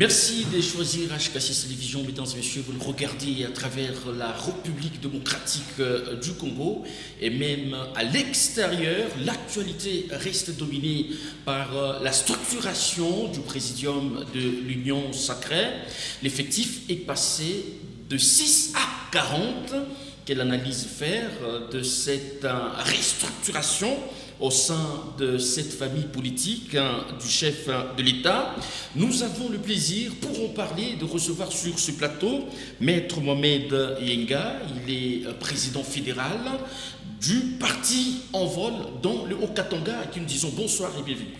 Merci de choisir HK6 Télévision, mesdames et messieurs. Vous le regardez à travers la République démocratique du Congo et même à l'extérieur. L'actualité reste dominée par la structuration du présidium de l'Union sacrée. L'effectif est passé de 6 à 40. Quelle analyse faire de cette restructuration au sein de cette famille politique du chef de l'État? Nous avons le plaisir, pour en parler, de recevoir sur ce plateau Maître Mohamed Yenga. Il est président fédéral du parti Envol dans le Haut-Katanga, à qui nous disons bonsoir et bienvenue.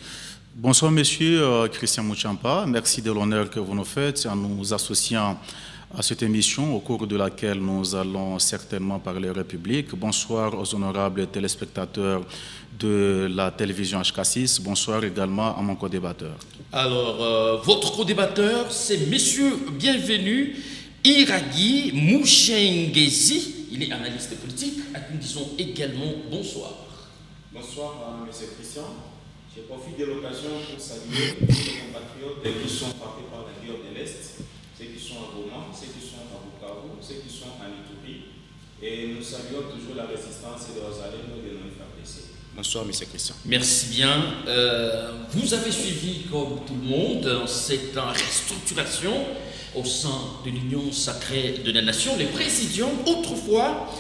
Bonsoir monsieur Christian Mouchampa, merci de l'honneur que vous nous faites en nous associant à cette émission au cours de laquelle nous allons certainement parler République. Bonsoir aux honorables téléspectateurs de la télévision HK6. Bonsoir également à mon co-débatteur. Alors, votre co-débatteur, c'est monsieur bienvenu Iragi Mouchengezi. Il est analyste politique, à qui nous disons également bonsoir. Bonsoir, monsieur Christian. Je profite de l'occasion pour saluer tous les compatriotes qui sont frappés par la guerre de l'Est, ceux qui sont à Goma, ceux qui sont à Bukavu, ceux qui sont à Ituri. Et nous saluons toujours la résistance de Rosalie de nos FAPC. Bonsoir, monsieur Christian. Merci bien. Vous avez suivi, comme tout le monde, cette restructuration au sein de l'Union sacrée de la Nation. Les présidiums, autrefois,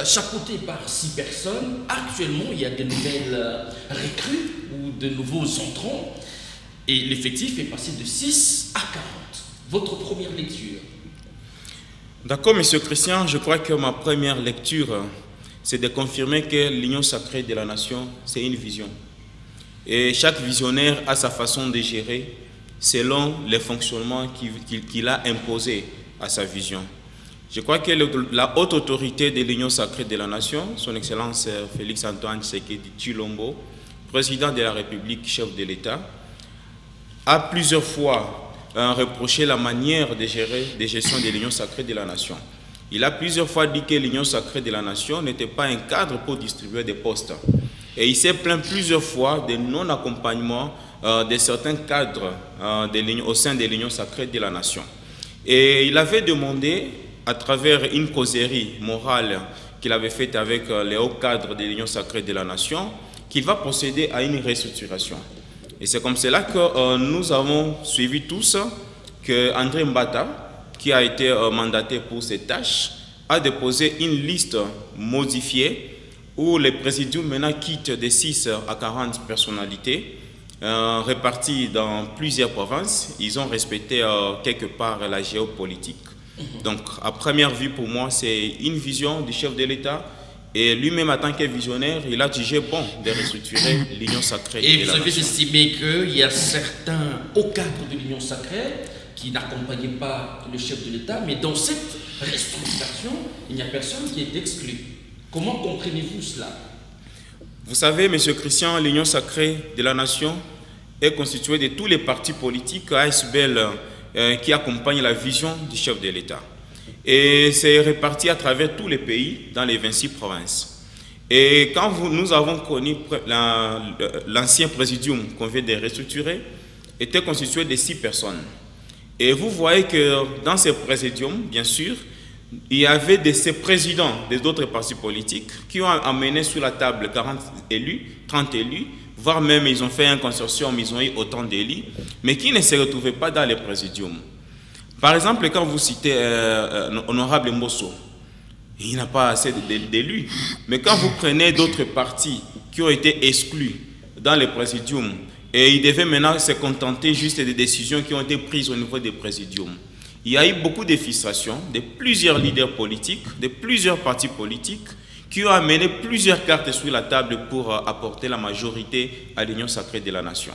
chapeautés par 6 personnes. Actuellement, il y a de nouvelles recrues ou de nouveaux entrants. Et l'effectif est passé de 6 à 40. Votre première lecture? D'accord, monsieur Christian, je crois que ma première lecture, c'est de confirmer que l'Union sacrée de la Nation, c'est une vision. Et chaque visionnaire a sa façon de gérer selon les fonctionnements qu'il a imposés à sa vision. Je crois que la haute autorité de l'Union sacrée de la Nation, son Excellence Félix Antoine Tshisekedi Tshilombo, président de la République, chef de l'État, a plusieurs fois reproché la manière de gestion de l'Union sacrée de la Nation. Il a plusieurs fois dit que l'Union sacrée de la Nation n'était pas un cadre pour distribuer des postes. Et il s'est plaint plusieurs fois de non-accompagnement de certains cadres au sein de l'Union sacrée de la Nation. Et il avait demandé, à travers une causerie morale qu'il avait faite avec les hauts cadres de l'Union sacrée de la Nation, qu'il va procéder à une restructuration. Et c'est comme cela que nous avons suivi tous que André Mbata, qui a été mandaté pour ces tâches, a déposé une liste modifiée où les présidiums maintenant quittent de 6 à 40 personnalités réparties dans plusieurs provinces. Ils ont respecté quelque part la géopolitique. Donc, à première vue, pour moi, c'est une vision du chef de l'État. Et lui-même, en tant que visionnaire, il a jugé bon de restructurer l'Union sacrée de la Nation. Et vous avez estimé qu'il y a certains hauts cadres de l'Union sacrée qui n'accompagnaient pas le chef de l'État, mais dans cette restructuration, il n'y a personne qui est exclu. Comment comprenez-vous cela? Vous savez, M. Christian, l'Union sacrée de la Nation est constituée de tous les partis politiques ASBL qui accompagnent la vision du chef de l'État. Et c'est réparti à travers tous les pays, dans les 26 provinces. Et quand nous avons connu l'ancien présidium qu'on vient de restructurer, était constitué de 6 personnes. Et vous voyez que dans ces présidiums, bien sûr, il y avait ces présidents des autres partis politiques qui ont amené sur la table 40 élus, 30 élus, voire même ils ont fait un consortium, ils ont eu autant d'élus, mais qui ne se retrouvaient pas dans les présidiums. Par exemple, quand vous citez Honorable Mbosso, il n'a pas assez d'élus. Mais quand vous prenez d'autres partis qui ont été exclus dans les présidiums, et ils devaient maintenant se contenter juste des décisions qui ont été prises au niveau des présidiums, il y a eu beaucoup de frustrations de plusieurs leaders politiques, de plusieurs partis politiques, qui ont amené plusieurs cartes sur la table pour apporter la majorité à l'Union sacrée de la Nation.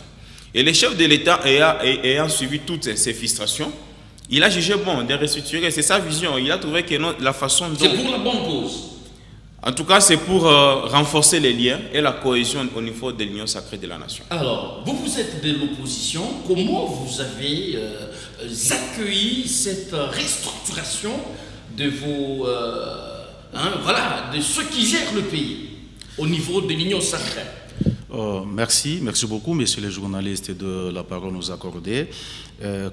Et le chef de l'État ayant suivi toutes ces frustrations, il a jugé bon de restructurer, c'est sa vision. Il a trouvé que la façon dont... C'est pour la bonne cause. En tout cas, c'est pour renforcer les liens et la cohésion au niveau de l'Union sacrée de la Nation. Alors, vous êtes de l'opposition. Comment vous avez accueilli cette restructuration de vos... voilà, de ceux qui gèrent le pays au niveau de l'Union sacrée? Merci beaucoup, messieurs les journalistes, de la parole nous accorder.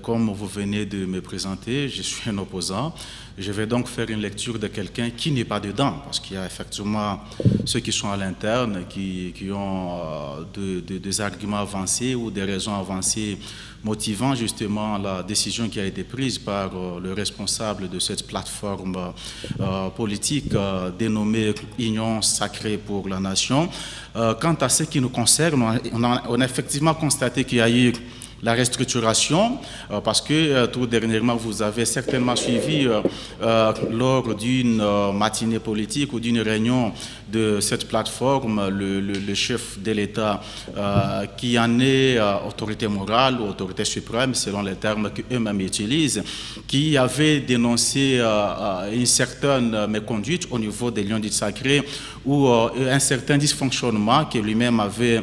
Comme vous venez de me présenter, je suis un opposant. Je vais donc faire une lecture de quelqu'un qui n'est pas dedans, parce qu'il y a effectivement ceux qui sont à l'interne, qui ont des arguments avancés ou des raisons avancées motivant justement la décision qui a été prise par le responsable de cette plateforme politique dénommée Union sacrée pour la nation. Quant à ce qui nous concerne, on a effectivement constaté qu'il y a eu la restructuration, parce que tout dernièrement, vous avez certainement suivi lors d'une matinée politique ou d'une réunion de cette plateforme, le chef de l'État qui en est autorité morale ou autorité suprême, selon les termes qu'eux-mêmes utilisent, qui avait dénoncé une certaine méconduite au niveau des lions dits sacrés ou un certain dysfonctionnement que lui-même avait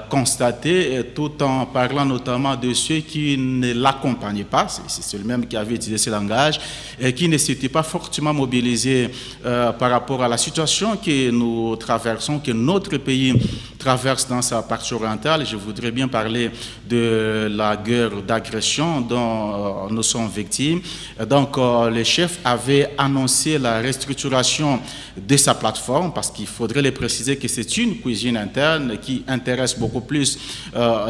constaté, tout en parlant notamment de ceux qui ne l'accompagnaient pas, c'est lui-même qui avait utilisé ce langage, et qui ne s'était pas fortement mobilisé par rapport à la situation que nous traversons, que notre pays traverse dans sa partie orientale. Je voudrais bien parler de la guerre d'agression dont nous sommes victimes. Donc, le chef avait annoncé la restructuration de sa plateforme, parce qu'il faudrait le préciser que c'est une cuisine interne qui intéresse beaucoup plus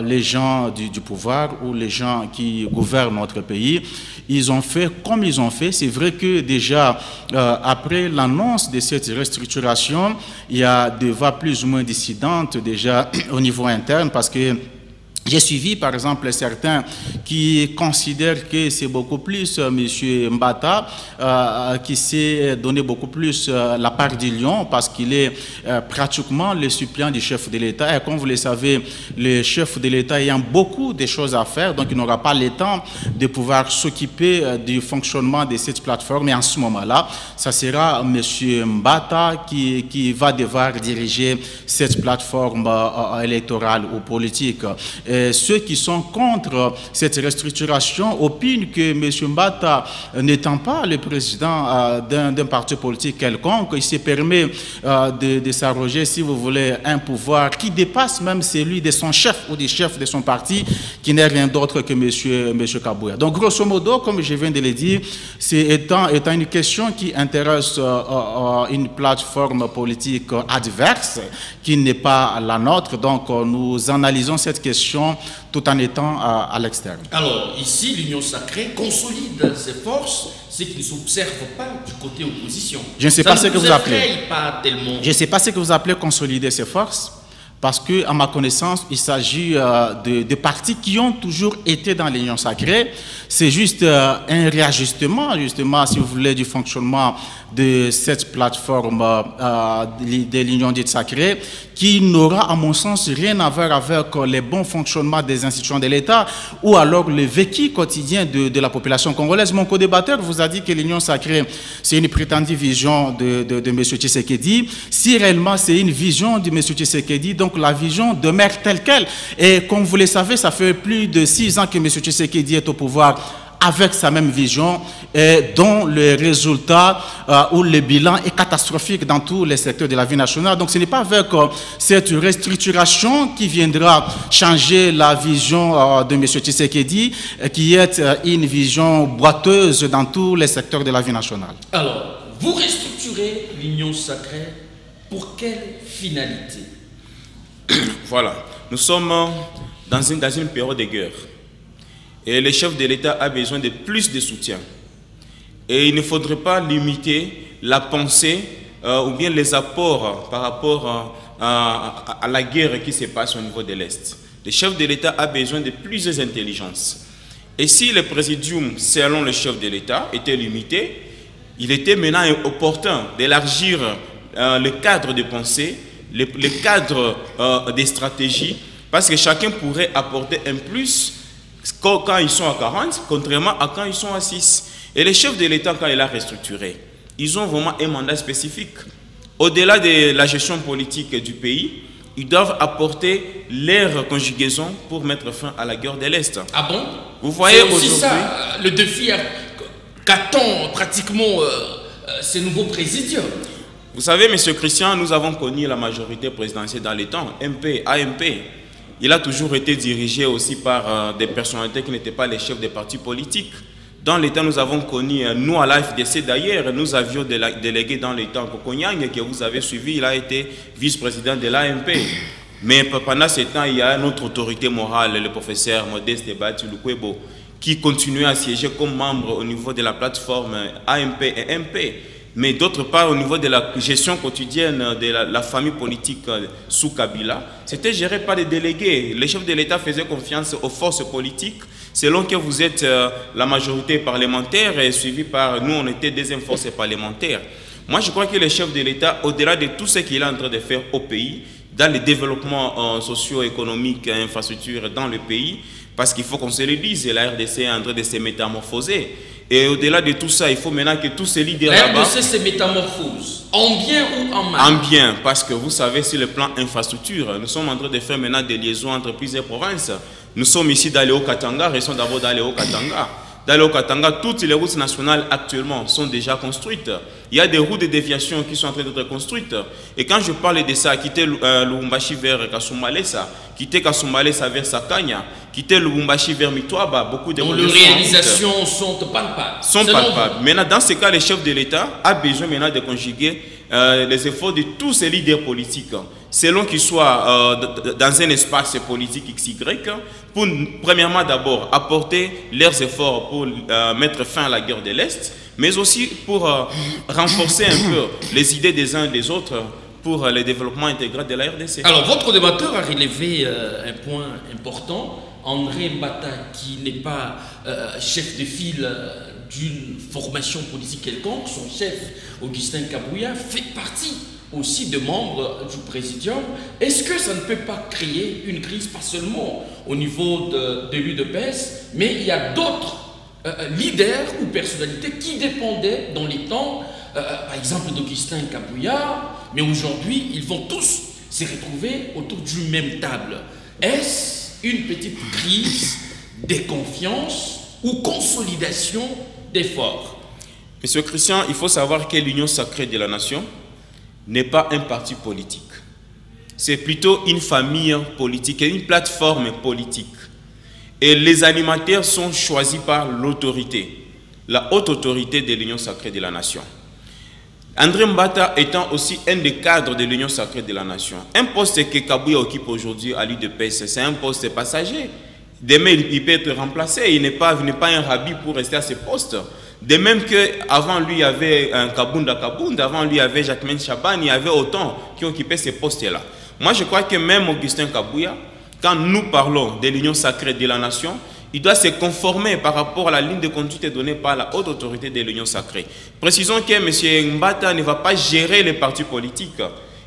les gens du pouvoir ou les gens qui gouvernent notre pays. Ils ont fait comme ils ont fait. C'est vrai que déjà, après l'annonce de cette restructuration, il y a des voix plus ou moins dissidentes déjà au niveau interne, parce que j'ai suivi, par exemple, certains qui considèrent que c'est beaucoup plus M. Mbata qui s'est donné beaucoup plus la part du lion, parce qu'il est pratiquement le suppléant du chef de l'État. Et comme vous le savez, le chef de l'État ayant beaucoup de choses à faire, donc il n'aura pas le temps de pouvoir s'occuper du fonctionnement de cette plateforme. Et en ce moment-là, ça sera M. Mbata qui va devoir diriger cette plateforme électorale ou politique. Ceux qui sont contre cette restructuration opinent que M. Mbata, n'étant pas le président d'un parti politique quelconque, il se permet de s'arroger, si vous voulez, un pouvoir qui dépasse même celui de son chef ou du chef de son parti, qui n'est rien d'autre que M. Kabouya. Donc, grosso modo, comme je viens de le dire, c'est étant une question qui intéresse une plateforme politique adverse, qui n'est pas la nôtre. Donc, nous analysons cette question tout en étant à l'externe. Alors, ici, l'Union sacrée consolide ses forces, ce qui ne s'observe pas du côté opposition. Je ne sais pas ce que vous appelez. Pas tellement. Je ne sais pas ce que vous appelez consolider ses forces, parce que, à ma connaissance, il s'agit de partis qui ont toujours été dans l'Union sacrée. C'est juste un réajustement, justement, si vous voulez, du fonctionnement de cette plateforme de l'Union dite sacrée, qui n'aura, à mon sens, rien à voir avec les bons fonctionnements des institutions de l'État ou alors le vécu quotidien de la population congolaise. Mon co-débatteur vous a dit que l'Union sacrée, c'est une prétendue vision de M. Tshisekedi. Si réellement c'est une vision de M. Tshisekedi, donc la vision demeure telle qu'elle. Et comme vous le savez, ça fait plus de 6 ans que M. Tshisekedi est au pouvoir avec sa même vision, et dont le résultat ou le bilan est catastrophique dans tous les secteurs de la vie nationale. Donc ce n'est pas avec cette restructuration qui viendra changer la vision de M. Tshisekedi, qui est une vision boiteuse dans tous les secteurs de la vie nationale. Alors, vous restructurez l'Union sacrée pour quelle finalité? Voilà, nous sommes dans une période de guerre. Et le chef de l'État a besoin de plus de soutien. Et il ne faudrait pas limiter la pensée ou bien les apports par rapport à la guerre qui se passe au niveau de l'Est. Le chef de l'État a besoin de plusieurs intelligences. Et si le présidium, selon le chef de l'État, était limité, il était maintenant opportun d'élargir le cadre de pensée, le cadre des stratégies, parce que chacun pourrait apporter un plus quand ils sont à 40, contrairement à quand ils sont à 6. Et les chefs de l'État, quand il a restructuré, ils ont vraiment un mandat spécifique. Au-delà de la gestion politique du pays, ils doivent apporter leur conjugaison pour mettre fin à la guerre de l'Est. Ah bon? Vous voyez aujourd'hui ça, le défi qu'attend pratiquement ces nouveaux présidents. Vous savez, M. Christian, nous avons connu la majorité présidentielle dans les temps, MP, AMP. Il a toujours été dirigé aussi par des personnalités qui n'étaient pas les chefs des partis politiques. Dans les temps, nous avons connu, nous à l'AFDC d'ailleurs, nous avions délégué dans les temps Kokonyang que vous avez suivi, il a été vice-président de l'AMP. Mais pendant ce temps, il y a une autre autorité morale, le professeur Modeste Bati Lukwebo, qui continuait à siéger comme membre au niveau de la plateforme AMP et MP. Mais d'autre part, au niveau de la gestion quotidienne de la famille politique sous Kabila, c'était géré par des délégués. Les chefs de l'État faisaient confiance aux forces politiques. Selon que vous êtes la majorité parlementaire et suivi par nous, on était deuxième force parlementaire. Moi, je crois que le chef de l'État, au-delà de tout ce qu'il est en train de faire au pays, dans les développements socio-économiques et infrastructures dans le pays, parce qu'il faut qu'on se le dise, la RDC est en train de se métamorphoser. Et au-delà de tout ça, il faut maintenant que tous ces leaders là-bas... La RDC se métamorphose, en bien ou en mal? En bien, parce que vous savez, sur le plan infrastructure, nous sommes en train de faire maintenant des liaisons entre plusieurs provinces. Nous sommes ici dans les Hauts-Katanga, restons d'abord dans les Hauts-Katanga. Dans les Hauts-Katanga, toutes les routes nationales actuellement sont déjà construites. Il y a des routes de déviation qui sont en train d'être construites. Et quand je parle de ça, quitter Lubumbashi vers Kasumbalesa, quitter Kasumbalesa vers Sakanya, quitter Lubumbashi vers Mitwaba, beaucoup de... Donc les réalisations sont palpables. Sont palpables. Maintenant, dans ce cas, le chef de l'État a besoin maintenant de conjuguer les efforts de tous ces leaders politiques, selon qu'ils soient dans un espace politique XY, pour premièrement d'abord apporter leurs efforts pour mettre fin à la guerre de l'Est, mais aussi pour renforcer un peu les idées des uns et des autres pour le développement intégral de la RDC. Alors, votre débatteur a relevé un point important. André Mbata, qui n'est pas chef de file d'une formation politique quelconque, son chef, Augustin Kabouya, fait partie aussi de membres du Présidium. Est-ce que ça ne peut pas créer une crise, pas seulement au niveau de l'UDPS, mais il y a d'autres leaders ou personnalités qui dépendaient dans les temps, par exemple d'Augustin Kabouya, mais aujourd'hui, ils vont tous se retrouver autour d'une même table. Est-ce une petite crise de confiance ou consolidation d'efforts? Monsieur Christian, il faut savoir que l'Union sacrée de la nation n'est pas un parti politique. C'est plutôt une famille politique, une plateforme politique. Et les animateurs sont choisis par l'autorité, la haute autorité de l'Union sacrée de la nation. André Mbata étant aussi un des cadres de l'Union sacrée de la nation. Un poste que Kabouya occupe aujourd'hui à l'UDPS, c'est un poste passager. Demain, il peut être remplacé. Il n'est pas un rabbi pour rester à ce poste. De même qu'avant lui, il y avait un Kabunda, avant lui, il y avait Jacquemin Chaban, il y avait autant qui occupaient ces postes-là. Moi, je crois que même Augustin Kabouya, quand nous parlons de l'Union sacrée de la nation, il doit se conformer par rapport à la ligne de conduite donnée par la haute autorité de l'Union sacrée. Précisons que M. Mbata ne va pas gérer les partis politiques.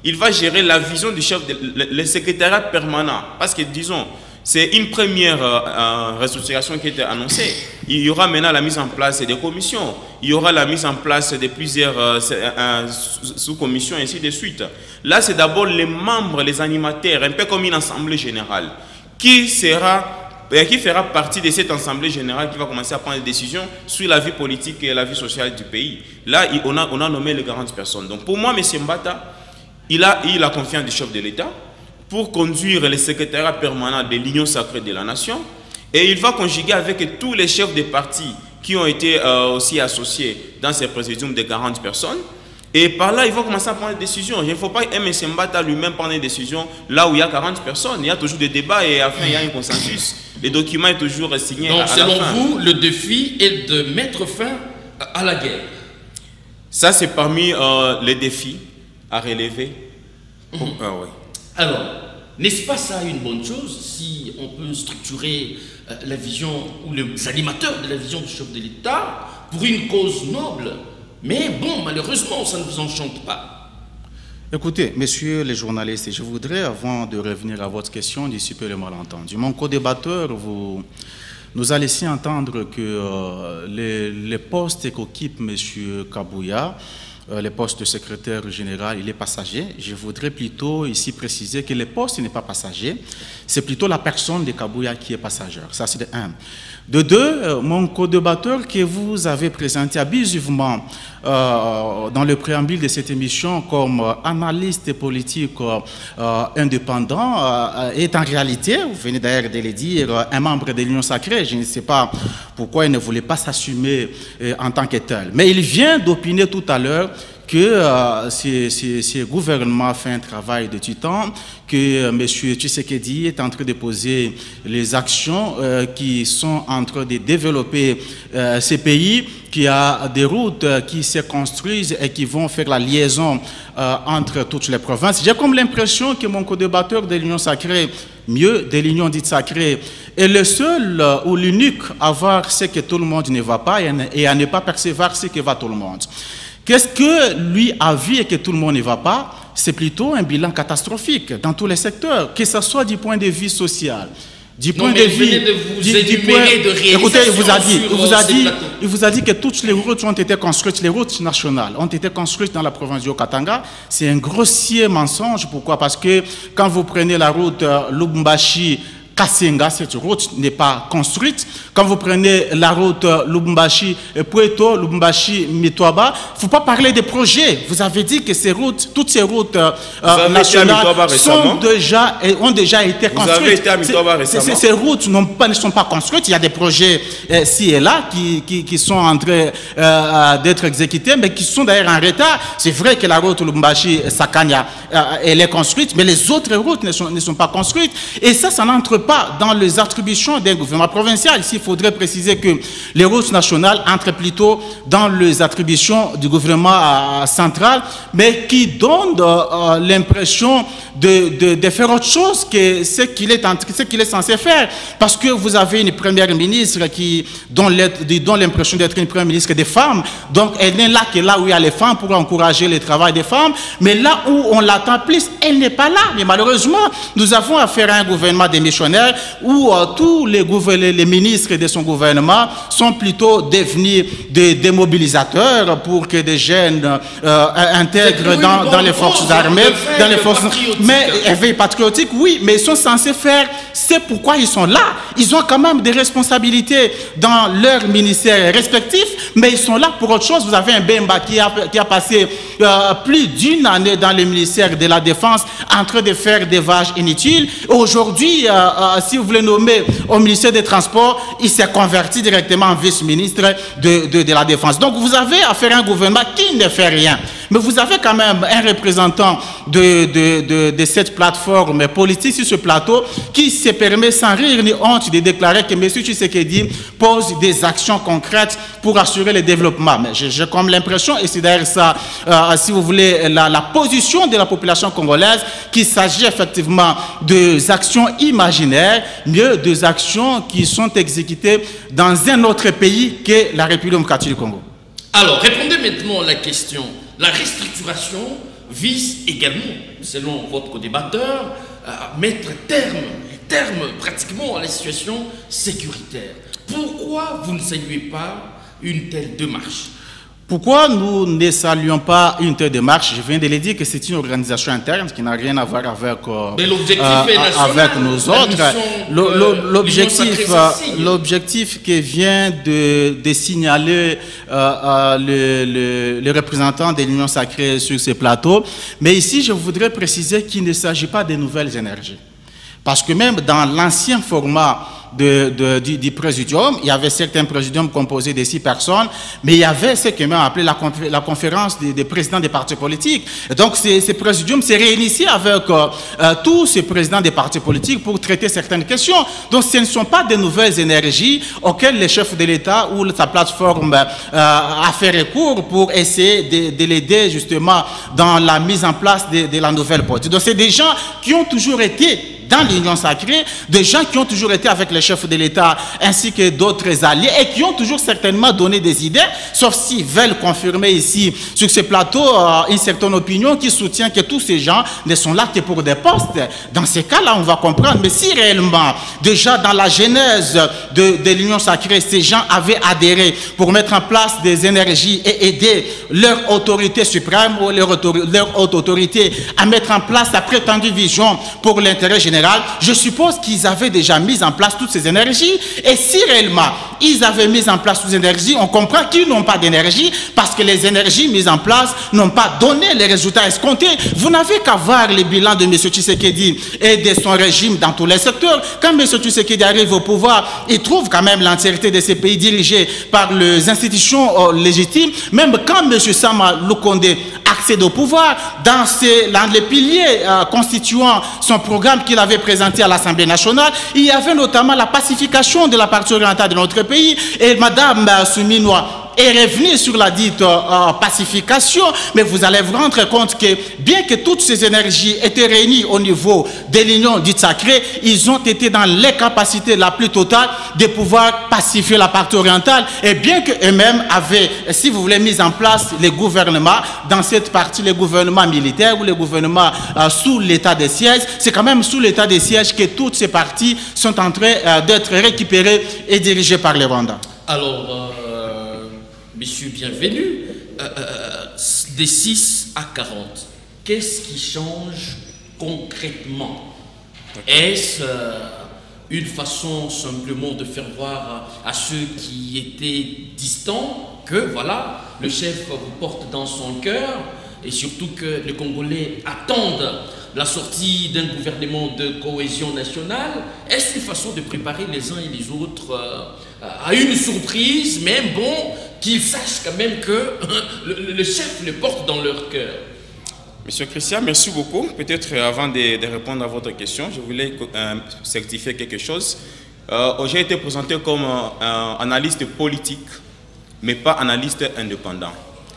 Il va gérer la vision du chef, le secrétariat permanent. Parce que, disons, c'est une première restructuration qui a été annoncée. Il y aura maintenant la mise en place des commissions. Il y aura la mise en place de plusieurs sous-commissions, et ainsi de suite. Là, c'est d'abord les membres, les animateurs, un peu comme une assemblée générale, qui fera partie de cette assemblée générale qui va commencer à prendre des décisions sur la vie politique et la vie sociale du pays. Là, on a nommé les 40 personnes. Donc pour moi, M. Mbata, il a eu la confiance du chef de l'État pour conduire le secrétariat permanent de l'Union sacrée de la nation. Et il va conjuguer avec tous les chefs des partis qui ont été aussi associés dans ces présidiums de 40 personnes. Et par là, ils vont commencer à prendre des décisions. Il ne faut pas M. Mbata lui-même prendre des décisions là où il y a 40 personnes. Il y a toujours des débats et enfin, il y a un consensus. Le document est toujours signé à la fin. Donc, selon vous, le défi est de mettre fin à la guerre? Ça, c'est parmi les défis à relever. Oui. Alors, n'est-ce pas ça une bonne chose si on peut structurer la vision ou les animateurs de la vision du chef de l'État pour une cause noble? Mais bon, malheureusement, ça ne vous enchante pas. Écoutez, messieurs les journalistes, je voudrais, avant de revenir à votre question, dissiper le malentendu. Mon co-débatteur nous a laissé entendre que les postes qu'occupe M. Kabouya le poste de secrétaire général, il est passager. Je voudrais plutôt ici préciser que le poste n'est pas passager, c'est plutôt la personne de Kabouya qui est passagère. Ça, c'est de un. De deux, mon co-débatteur que vous avez présenté abusivement dans le préambule de cette émission comme analyste politique indépendant est en réalité, vous venez d'ailleurs de le dire, un membre de l'Union sacrée. Je ne sais pas pourquoi il ne voulait pas s'assumer en tant que tel. Mais il vient d'opiner tout à l'heure que ce gouvernement fait un travail de titan, que M. Tshisekedi est en train de poser les actions qui sont en train de développer ces pays, qu'il y a des routes qui se construisent et qui vont faire la liaison entre toutes les provinces. J'ai comme l'impression que mon co-débatteur de l'Union sacrée, mieux de l'Union dite sacrée, est le seul ou l'unique à voir ce que tout le monde ne va pas et à ne pas percevoir ce que va tout le monde. Qu'est-ce que lui a vu et que tout le monde ne va pas? C'est plutôt un bilan catastrophique dans tous les secteurs, que ce soit du point de vue social, du point de vue... Écoutez, il vous a dit que toutes les routes ont été construites, les routes nationales ont été construites dans la province du Haut-Katanga. C'est un grossier mensonge. Pourquoi? Parce que quand vous prenez la route Lubumbashi, Kassenga, cette route n'est pas construite. Quand vous prenez la route Lubumbashi, Puerto, Lubumbashi, Mitwaba, il ne faut pas parler des projets. Vous avez dit que ces routes, toutes ces routes nationales ont déjà été construites. Vous avez été à Mitwaba récemment. Ces routes ne sont pas construites. Il y a des projets ci et là qui sont en train d'être exécutés, mais qui sont d'ailleurs en retard. C'est vrai que la route Lubumbashi-Sakanya, elle est construite, mais les autres routes ne sont pas construites. Et ça n'entre pas dans les attributions d'un gouvernement provincial. Ici, il faudrait préciser que les routes nationales entrent plutôt dans les attributions du gouvernement central, mais qui donnent l'impression de faire autre chose que ce qu'il est censé faire. Parce que vous avez une première ministre qui donne l'impression d'être une première ministre des femmes. Donc, elle n'est là que là où il y a les femmes pour encourager le travail des femmes. Mais là où on l'attend plus, elle n'est pas là. Mais malheureusement, nous avons affaire à un gouvernement démissionnaire où tous les ministres de son gouvernement sont plutôt devenus des démobilisateurs pour que des jeunes intègrent dans les forces armées, dans les forces... Mais éveil patriotique, oui, mais ils sont censés faire, c'est pourquoi ils sont là. Ils ont quand même des responsabilités dans leurs ministères respectifs, mais ils sont là pour autre chose. Vous avez un Bemba qui a passé plus d'une année dans le ministère de la Défense en train de faire des vaches inutiles. Aujourd'hui, si vous voulez nommer au ministère des Transports, il s'est converti directement en vice-ministre de la Défense. Donc vous avez affaire à un gouvernement qui ne fait rien. Mais vous avez quand même un représentant de cette plateforme politique sur ce plateau qui se permet sans rire ni honte de déclarer que M. Tshisekedi pose des actions concrètes pour assurer le développement. Mais j'ai comme l'impression, et c'est d'ailleurs ça, si vous voulez, la position de la population congolaise, qu'il s'agit effectivement des actions imaginaires, mieux des actions qui sont exécutées dans un autre pays que la République démocratique du Congo. Alors, répondez maintenant à la question. La restructuration vise également, selon votre débatteur, à mettre terme pratiquement à la situation sécuritaire. Pourquoi vous ne saluez pas une telle démarche? Pourquoi nous ne saluons pas une telle démarche? Je viens de le dire que c'est une organisation interne qui n'a rien à voir avec nous autres. L'objectif qui vient de signaler le représentant de l'Union sacrée sur ce plateau. Mais ici, je voudrais préciser qu'il ne s'agit pas de nouvelles énergies. Parce que même dans l'ancien format du présidium, il y avait certains présidiums composés de 6 personnes, mais il y avait ce que même appelé la conférence des présidents des partis politiques. Et donc, ces présidiums s'est réinitié avec tous ces présidents des partis politiques pour traiter certaines questions. Donc, ce ne sont pas de nouvelles énergies auxquelles le chef de l'État ou sa plateforme a fait recours pour essayer de l'aider justement dans la mise en place de la nouvelle politique. Donc, c'est des gens qui ont toujours été dans l'Union sacrée, des gens qui ont toujours été avec les chefs de l'État ainsi que d'autres alliés et qui ont toujours certainement donné des idées, sauf s'ils veulent confirmer ici sur ce plateau une certaine opinion qui soutient que tous ces gens ne sont là que pour des postes. Dans ces cas-là, on va comprendre. Mais si réellement, déjà dans la genèse de l'Union sacrée, ces gens avaient adhéré pour mettre en place des énergies et aider leur autorité suprême ou leur haute autorité à mettre en place la prétendue vision pour l'intérêt général, je suppose qu'ils avaient déjà mis en place toutes ces énergies. Et si réellement ils avaient mis en place toutes ces énergies, on comprend qu'ils n'ont pas d'énergie parce que les énergies mises en place n'ont pas donné les résultats escomptés. Vous n'avez qu'à voir les bilans de M. Tshisekedi et de son régime dans tous les secteurs. Quand M. Tshisekedi arrive au pouvoir, il trouve quand même l'entièreté de ces pays dirigés par les institutions légitimes. Même quand M. Sama Lukonde accède au pouvoir, dans les piliers constituant son programme qu'il avait présenté à l'Assemblée nationale, il y avait notamment la pacification de la partie orientale de notre pays. Et Mme Souminoua est revenu sur la dite pacification, mais vous allez vous rendre compte que bien que toutes ces énergies étaient réunies au niveau de l'Union dite sacrée, ils ont été dans l'incapacité la plus totale de pouvoir pacifier la partie orientale, et bien qu'eux-mêmes avaient, si vous voulez, mis en place les gouvernements, dans cette partie, les gouvernements militaires ou les gouvernements sous l'état de siège, c'est quand même sous l'état de siège que toutes ces parties sont en train d'être récupérées et dirigées par les Rwandais. Alors, Monsieur bienvenue, des 6 à 40, qu'est-ce qui change concrètement? Est-ce une façon simplement de faire voir à ceux qui étaient distants que voilà, le chef vous porte dans son cœur et surtout que les Congolais attendent la sortie d'un gouvernement de cohésion nationale? Est-ce une façon de préparer les uns et les autres à une surprise, même bon, qu'ils sachent quand même que le chef le porte dans leur cœur? Monsieur Christian, merci beaucoup. Peut-être avant de répondre à votre question, je voulais certifier quelque chose. J'ai été présenté comme analyste politique, mais pas analyste indépendant.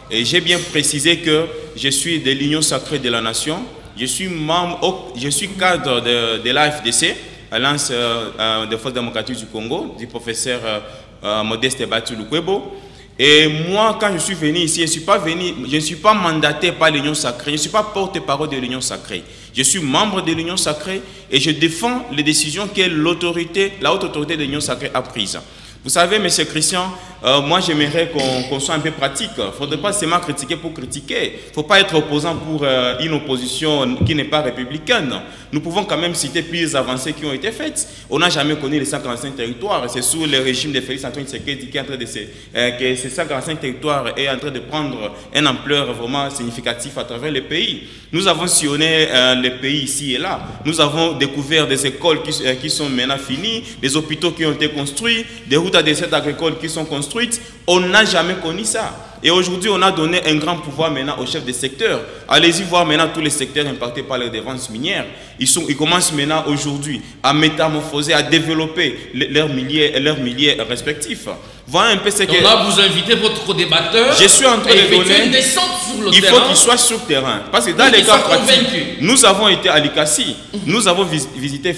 Et j'ai bien précisé que je suis de l'Union sacrée de la nation. Je suis membre, je suis cadre de l'AFDC, Alliance des forces démocratiques du Congo, du professeur Modeste Batu Lukwebo. Et moi, quand je suis venu ici, je ne suis pas mandaté par l'Union sacrée, je ne suis pas porte-parole de l'Union sacrée. Je suis membre de l'Union sacrée et je défends les décisions que la haute autorité de l'Union sacrée a prises. Vous savez, M. Christian, moi j'aimerais qu'on soit un peu pratique. Il ne faudrait pas seulement critiquer pour critiquer. Il ne faut pas être opposant pour une opposition qui n'est pas républicaine. Nous pouvons quand même citer plusieurs avancées qui ont été faites. On n'a jamais connu les 145 territoires. C'est sous le régime de Félix Antoine Tshisekedi que ces 145 territoires est en train de prendre une ampleur vraiment significative à travers le pays. Nous avons sillonné les pays ici et là. Nous avons découvert des écoles qui sont maintenant finies, des hôpitaux qui ont été construits, des routes à dessert agricoles qui sont construites. On n'a jamais connu ça. Et aujourd'hui, on a donné un grand pouvoir maintenant aux chefs des secteurs. Allez-y voir maintenant tous les secteurs impactés par les dépenses minières. Ils commencent maintenant aujourd'hui à métamorphoser, à développer leurs milliers respectifs. Voilà un peu ce que... Donc là, vous invitez votre débatteur. Je suis en train de donner... Une descente sur le il terrain. faut qu'il soit sur le terrain. Parce que dans les cas pratiques, nous avons été à Likasi, nous avons visité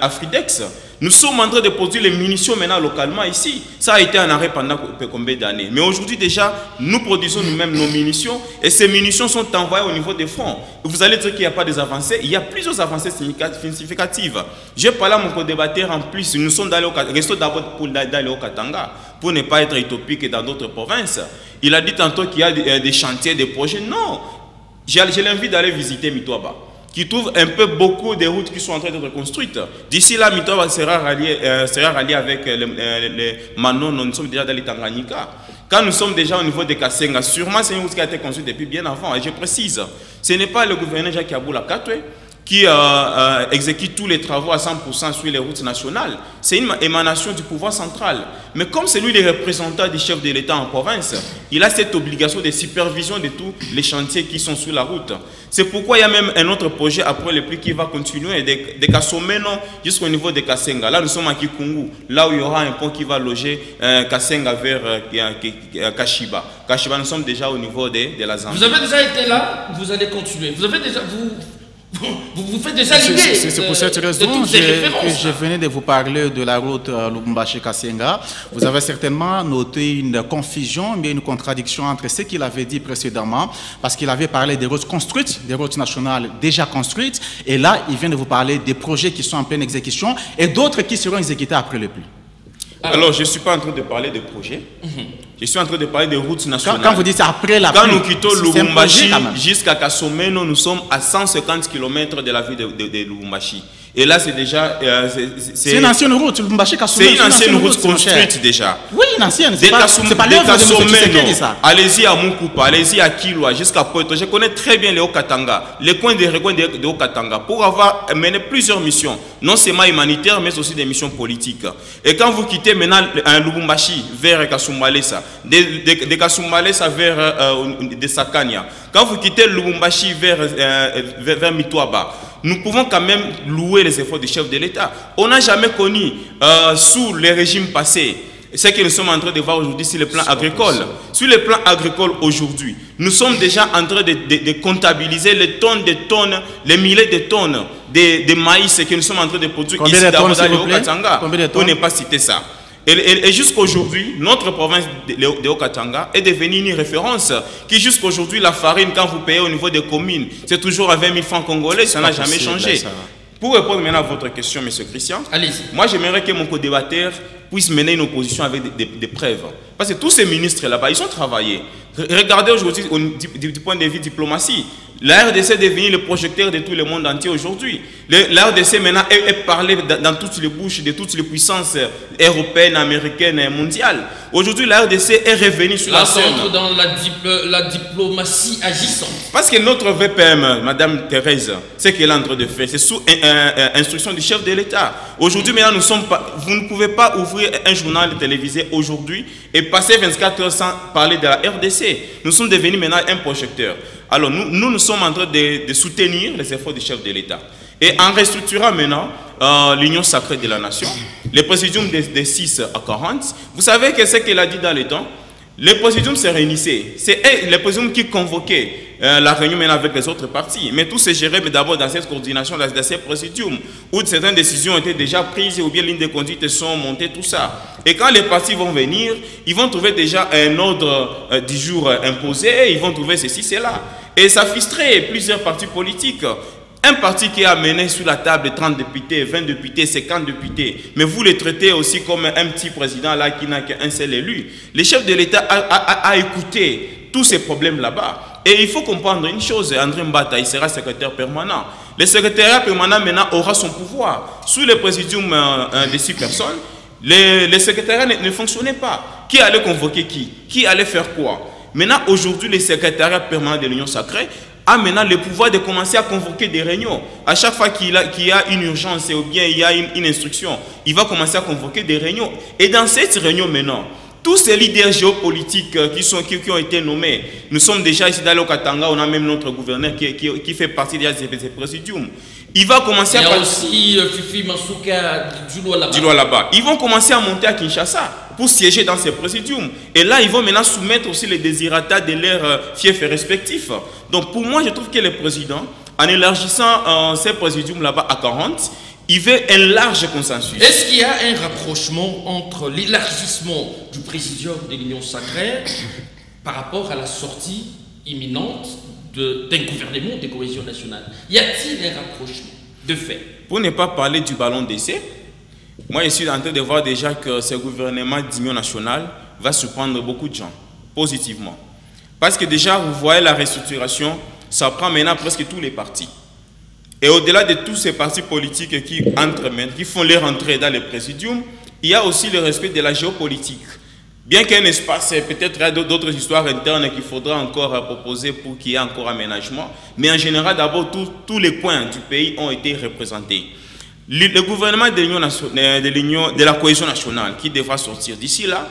Afridex. Nous sommes en train de produire les munitions maintenant localement ici. Ça a été un arrêt pendant combien d'années. Mais aujourd'hui déjà, nous produisons nous-mêmes nos munitions et ces munitions sont envoyées au niveau des fronts. Vous allez dire qu'il n'y a pas des avancées. Il y a plusieurs avancées significatives. J'ai parlé à mon co-débatteur en plus. Nous sommes allés restons d'abord pour d'aller au Katanga pour ne pas être utopique dans d'autres provinces. Il a dit tantôt qu'il y a des chantiers, des projets. Non. Je l'invite d'aller visiter Mitwaba, qui trouve un peu beaucoup de routes qui sont en train d'être construites. D'ici là, Mitwaba sera rallié avec les Manon. Nous sommes déjà dans les Tanganyika. Quand nous sommes déjà au niveau de Kasenga, sûrement c'est une route qui a été construite depuis bien avant. Et je précise, ce n'est pas le gouverneur Jacques Aboula Katwe qui exécute tous les travaux à 100% sur les routes nationales. C'est une émanation du pouvoir central. Mais comme c'est lui le représentant du chef de l'État en province, il a cette obligation de supervision de tous les chantiers qui sont sur la route. C'est pourquoi il y a même un autre projet après le plus qui va continuer de Kasomeno jusqu'au niveau de Kasenga. Là, nous sommes à Kikungu, là où il y aura un pont qui va loger Kasenga vers Kashiba. Kashiba, nous sommes déjà au niveau de la Zambie. Vous avez déjà été là, vous allez continuer. Vous faites des alludés. C'est pour cette raison que je venais de vous parler de la route Lubumbashi-Kasenga. Vous avez certainement noté une confusion, mais une contradiction entre ce qu'il avait dit précédemment, parce qu'il avait parlé des routes construites, des routes nationales déjà construites, et là, il vient de vous parler des projets qui sont en pleine exécution et d'autres qui seront exécutés après le pluie. Alors, je ne suis pas en train de parler de projets. Je suis en train de parler des routes nationales. Quand vous dites après la pluie, quand nous quittons Lubumbashi jusqu'à Kasomeno, nous sommes à 150 km de la ville de Lubumbashi. Et là, c'est déjà... c'est une ancienne route, Lubumbashi-Kasomeno. C'est une ancienne route construite déjà. Oui, une ancienne. C'est pas l'œuvre de M. Tshisekedi, ça. Allez-y à Mukupa, allez-y à Kilwa, jusqu'à Poeto. Je connais très bien les Haut-Katanga, les coins de Haut-Katanga, pour avoir mené plusieurs missions, non seulement humanitaires, mais aussi des missions politiques. Et quand vous quittez maintenant Lubumbashi vers Kasumbalesa, de Kasumbalesa vers de Sakania, quand vous quittez Lubumbashi vers Mitwaba, nous pouvons quand même louer les efforts du chef de l'État. On n'a jamais connu, sous les régimes passés, ce que nous sommes en train de voir aujourd'hui sur le plan agricole. Sur le plan agricole aujourd'hui, nous sommes déjà en train de comptabiliser les tonnes de tonnes, les milliers de tonnes de maïs que nous sommes en train de produire ici dans le Haut-Katanga. Pour ne pas citer ça. Et jusqu'aujourd'hui, notre province de Haut-Katanga est devenue une référence qui jusqu'aujourd'hui, la farine, quand vous payez au niveau des communes, c'est toujours à 20 000 francs congolais, ça n'a jamais changé. Pour répondre maintenant à votre question, M. Christian, moi j'aimerais que mon co-débatteur puisse mener une opposition avec des preuves. Parce que tous ces ministres là-bas, ils ont travaillé. Regardez aujourd'hui du point de vue diplomatie. La RDC est devenue le projecteur de tout le monde entier aujourd'hui. La RDC maintenant est parlée dans toutes les bouches de toutes les puissances européennes, américaines et mondiales. Aujourd'hui, la RDC est revenue sur la scène. Dans la diplomatie agissante. Parce que notre VPM, Madame Thérèse, ce qu'elle est en train de faire, c'est sous instruction du chef de l'État. Aujourd'hui, maintenant, vous ne pouvez pas ouvrir un journal télévisé aujourd'hui et passer 24 heures sans parler de la RDC. Nous sommes devenus maintenant un projecteur. Alors, nous sommes en train de soutenir les efforts du chef de l'État. Et en restructurant maintenant l'Union sacrée de la nation, le présidium de 6 à 40, vous savez que ce qu'elle a dit dans le temps, le présidium s'est réunissé. C'est le présidium qui convoquait la réunion maintenant avec les autres partis. Mais tout s'est géré d'abord dans cette coordination, dans ces présidiums, où certaines décisions étaient déjà prises ou bien lignes de conduite sont montées, tout ça. Et quand les partis vont venir, ils vont trouver déjà un ordre du jour imposé, ils vont trouver ceci, cela. Et ça frustrait plusieurs partis politiques. Un parti qui a mené sur la table 30 députés, 20 députés, 50 députés, mais vous les traitez aussi comme un petit président là qui n'a qu'un seul élu. Le chef de l'État a écouté tous ces problèmes là-bas. Et il faut comprendre une chose, André Mbata, il sera secrétaire permanent. Le secrétariat permanent maintenant aura son pouvoir. Sous le présidium de 6 personnes, le secrétariat ne fonctionnait pas. Qui allait convoquer qui? Qui allait faire quoi? Maintenant, aujourd'hui, le secrétariat permanent de l'Union sacrée a maintenant le pouvoir de commencer à convoquer des réunions. À chaque fois qu'il y a une urgence ou bien il y a une instruction, il va commencer à convoquer des réunions. Et dans cette réunion maintenant, tous ces leaders géopolitiques qui ont été nommés, nous sommes déjà ici dans le Katanga, on a même notre gouverneur qui fait partie de ces présidiums. Il va commencer il y a aussi Fifi Masuka Djulwa là-bas. Ils vont commencer à monter à Kinshasa pour siéger dans ces présidiums. Et là, ils vont maintenant soumettre aussi les désirata de leurs fiefs respectifs. Donc pour moi, je trouve que le président, en élargissant ces présidiums là-bas à 40, il veut un large consensus. Est-ce qu'il y a un rapprochement entre l'élargissement du présidium de l'Union sacrée par rapport à la sortie imminente d'un gouvernement de cohésion nationale? Y a-t-il un rapprochement de fait? Pour ne pas parler du ballon d'essai, moi je suis en train de voir déjà que ce gouvernement d'union nationale va surprendre beaucoup de gens, positivement. Parce que déjà, vous voyez la restructuration, ça prend maintenant presque tous les partis. Et au-delà de tous ces partis politiques qui font leur entrée dans le présidium, il y a aussi le respect de la géopolitique. Bien qu'il y ait un espace, peut-être il y a d'autres histoires internes qu'il faudra encore proposer pour qu'il y ait encore aménagement. Mais en général, d'abord, tous les coins du pays ont été représentés. Le gouvernement de la cohésion nationale, qui devra sortir d'ici là,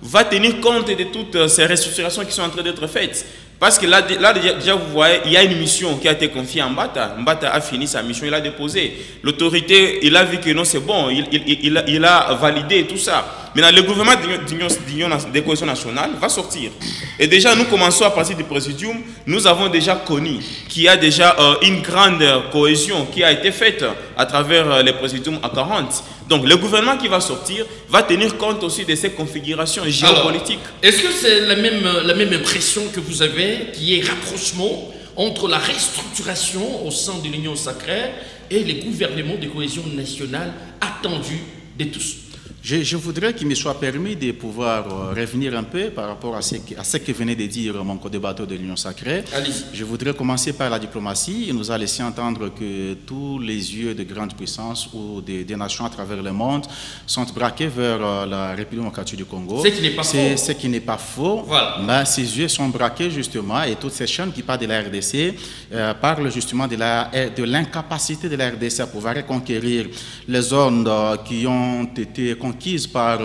va tenir compte de toutes ces restructurations qui sont en train d'être faites. Parce que là, déjà, vous voyez, il y a une mission qui a été confiée à Mbata. Mbata a fini sa mission, il a déposé. L'autorité, il a vu que non, c'est bon, il a validé tout ça. Maintenant, le gouvernement de cohésion nationale va sortir. Et déjà, nous commençons à partir du présidium. Nous avons déjà connu qu'il y a déjà une grande cohésion qui a été faite à travers les présidiums à 40. Donc, le gouvernement qui va sortir va tenir compte aussi de ces configurations géopolitiques. Est-ce que c'est la même impression que vous avez, qu'il y ait rapprochement entre la restructuration au sein de l'Union sacrée et les gouvernements de cohésion nationale attendus de tous? Je voudrais qu'il me soit permis de pouvoir revenir un peu par rapport à ce que venait de dire mon co-débatteur de l'Union sacrée. Je voudrais commencer par la diplomatie. Il nous a laissé entendre que tous les yeux de grandes puissances ou des nations à travers le monde sont braqués vers la République démocratique du Congo. Ce qui n'est pas faux. Ce qui n'est pas faux. Voilà. Mais ces yeux sont braqués justement, et toutes ces chaînes qui parlent de la RDC parlent justement de l'incapacité de la RDC à pouvoir reconquérir les zones qui ont été conquises par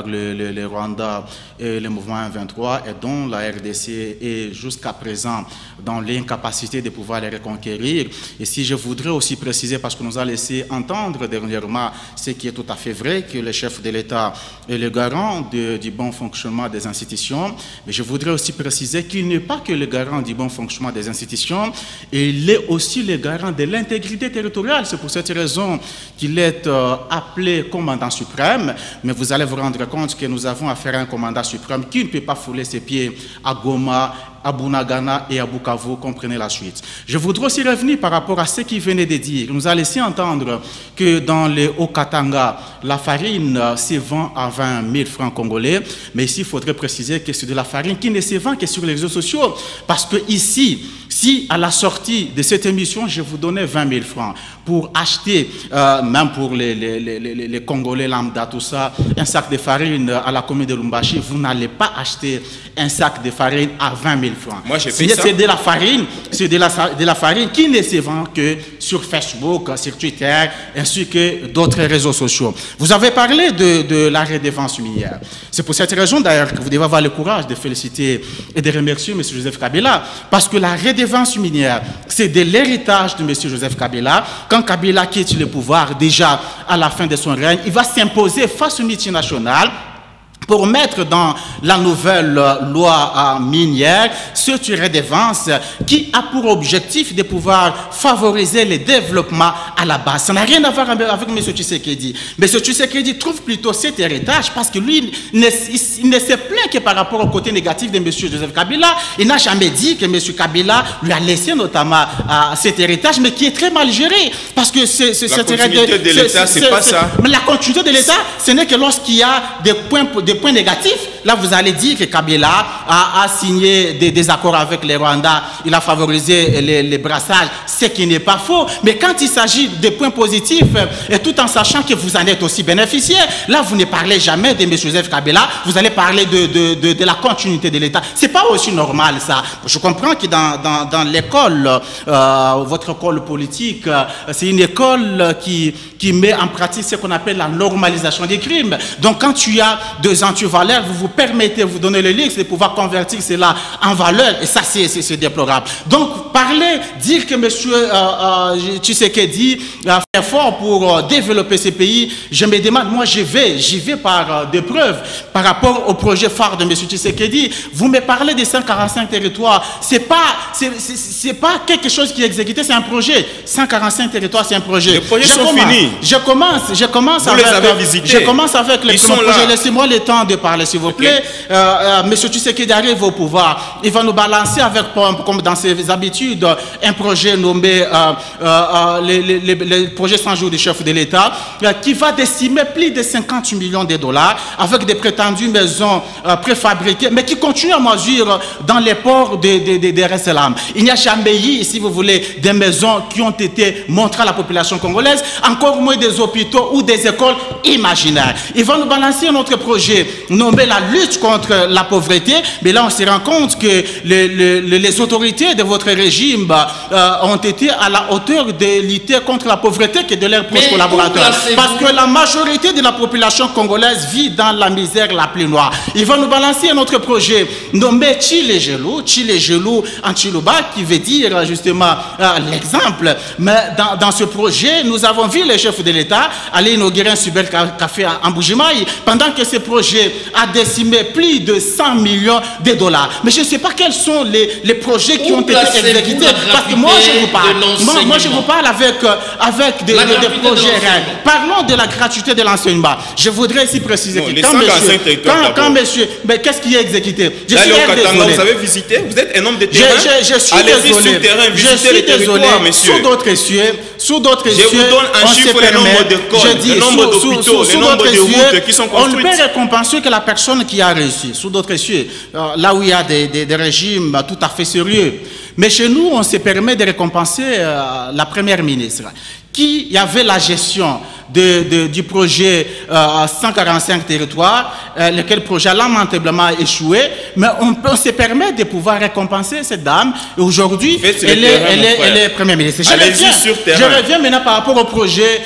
le Rwanda et le mouvement 23 et dont la RDC est jusqu'à présent dans l'incapacité de pouvoir les reconquérir. Et si je voudrais aussi préciser, parce qu'on nous a laissé entendre dernièrement ce qui est tout à fait vrai, que le chef de l'État est le garant du bon fonctionnement des institutions, mais je voudrais aussi préciser qu'il n'est pas que le garant du bon fonctionnement des institutions, il est aussi le garant de l'intégrité territoriale. C'est pour cette raison qu'il est appelé commandant suprême. Mais vous allez vous rendre compte que nous avons affaire à un commandant suprême qui ne peut pas fouler ses pieds à Goma, à Bunagana et à Bukavu, comprenez la suite. Je voudrais aussi revenir par rapport à ce qu'il venait de dire. Il nous a laissé entendre que dans le Haut-Katanga, la farine se vend à 20 000 francs congolais, mais ici, il faudrait préciser que c'est de la farine qui ne se vend que sur les réseaux sociaux, parce que ici, si à la sortie de cette émission, je vous donnais 20 000 francs pour acheter, même pour les Congolais lambda, tout ça, un sac de farine à la commune de Lumbashi, vous n'allez pas acheter un sac de farine à 20 000 francs. Moi, j'ai fait ça. C'est de la farine, c'est de la farine qui ne se vend que sur Facebook, sur Twitter, ainsi que d'autres réseaux sociaux. Vous avez parlé de la redevance minière. C'est pour cette raison, d'ailleurs, que vous devez avoir le courage de féliciter et de remercier M. Joseph Kabila, parce que la redevance minière, c'est de l'héritage de M. Joseph Kabila. Quand Kabila quitte le pouvoir, déjà à la fin de son règne, il va s'imposer face aux multinationales pour mettre dans la nouvelle loi minière cette redevance qui a pour objectif de pouvoir favoriser le développement à la base. Ça n'a rien à voir avec M. Tshisekedi. M. Tshisekedi trouve plutôt cet héritage parce que lui, il ne se plaint que par rapport au côté négatif de M. Joseph Kabila. Il n'a jamais dit que M. Kabila lui a laissé notamment cet héritage, mais qui est très mal géré. Parce que la continuité de l'État, c'est pas ça. Mais la continuité de l'État, ce n'est que lorsqu'il y a des points négatifs, là vous allez dire que Kabila a signé des accords avec les Rwandais, il a favorisé les brassages, ce qui n'est pas faux. Mais quand il s'agit des points positifs, et tout en sachant que vous en êtes aussi bénéficiaire, là vous ne parlez jamais de M. Joseph Kabila, vous allez parler de la continuité de l'État. C'est pas aussi normal ça. Je comprends que dans l'école, votre école politique, c'est une école qui met en pratique ce qu'on appelle la normalisation des crimes. Donc quand tu as deux antivaleurs, vous vous permettez, vous donnez le luxe de pouvoir convertir cela en valeur, et ça c'est déplorable. Donc parler, dire que M. Tshisekedi a fait fort pour développer ces pays, je me demande, moi j'y vais par des preuves par rapport au projet phare de M. Tshisekedi. Vous me parlez des 145 territoires, c'est pas quelque chose qui est exécuté, c'est un projet. 145 territoires, c'est un projet. Les projets sont finis. Je commence vous avec, les avez visités. Je commence avec les projets. Laissez-moi le temps de parler, s'il vous plaît. M. Tshisekedi arrive au pouvoir. Il va nous balancer avec, comme dans ses habitudes, un projet nommé le projet 100 jours du chef de l'État, qui va décimer plus de 50 millions de dollars avec des prétendues maisons préfabriquées, mais qui continuent à mesure dans les ports de Resselam. Il n'y a jamais eu, si vous voulez, des maisons qui ont été montrées à la population congolaise, encore moins des hôpitaux ou des écoles imaginaires. Il va nous balancer un autre projet nommé la lutte contre la pauvreté, mais là on se rend compte que les autorités de votre régime ont été à la hauteur de lutter contre la pauvreté que de leurs proches collaborateurs. Parce que la majorité de la population congolaise vit dans la misère la plus noire. Ils vont nous balancer un autre projet nommé Chile-Gelou en Chiluba, qui veut dire justement l'exemple. Mais dans ce projet, nous avons vu les chefs de l'État aller inaugurer un cybercafé en Bujimaï, pendant que ce projet a décimé plus de 100 millions de dollars. Mais je ne sais pas quels sont les projets qui ont été exécutés. Parce que moi, je vous parle. Moi, je vous parle avec des projets réels. Parlons de la gratuité de l'enseignement. Je voudrais ici préciser que quand monsieur, mais qu'est-ce qui est exécuté? Je suis désolé. Vous avez visité? Vous êtes un homme de terrain? Je suis allez-y désolé. sur terrain, visitez les territoires, monsieur. Sous d'autres cieux, je vous donne un chiffre, le nombre d'écoles, le nombre d'hôpitaux, le nombre de routes qui sont construites. On peut récompenser que la personne qui a réussi. Sous d'autres cieux, là où il y a des régimes tout à fait sérieux. Mais chez nous, on se permet de récompenser la première ministre, qui avait la gestion du projet 145 territoires, lequel projet a lamentablement échoué, mais on se permet de pouvoir récompenser cette dame. Et aujourd'hui, elle est première ministre. Je reviens maintenant par rapport au projet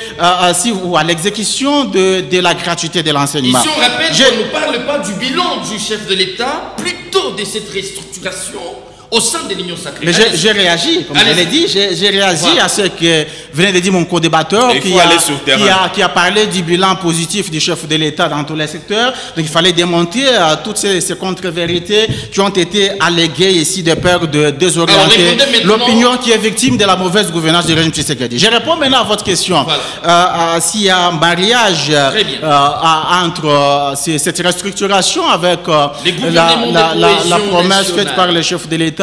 ou à l'exécution de la gratuité de l'enseignement. Ici, on rappelle qu'on ne parle pas du bilan du chef de l'État, plutôt de cette restructuration au sein de l'Union sacrée. Mais j'ai réagi, comme je l'ai dit, j'ai réagi à ce que venait de dire mon co-débatteur qui a parlé du bilan positif du chef de l'État dans tous les secteurs. Donc il fallait démonter toutes ces contre-vérités qui ont été alléguées ici de peur de désorienter l'opinion qui est victime de la mauvaise gouvernance du régime Tshisekedi. Je réponds maintenant à votre question. Voilà. S'il y a un mariage entre cette restructuration avec la promesse faite par le chef de l'État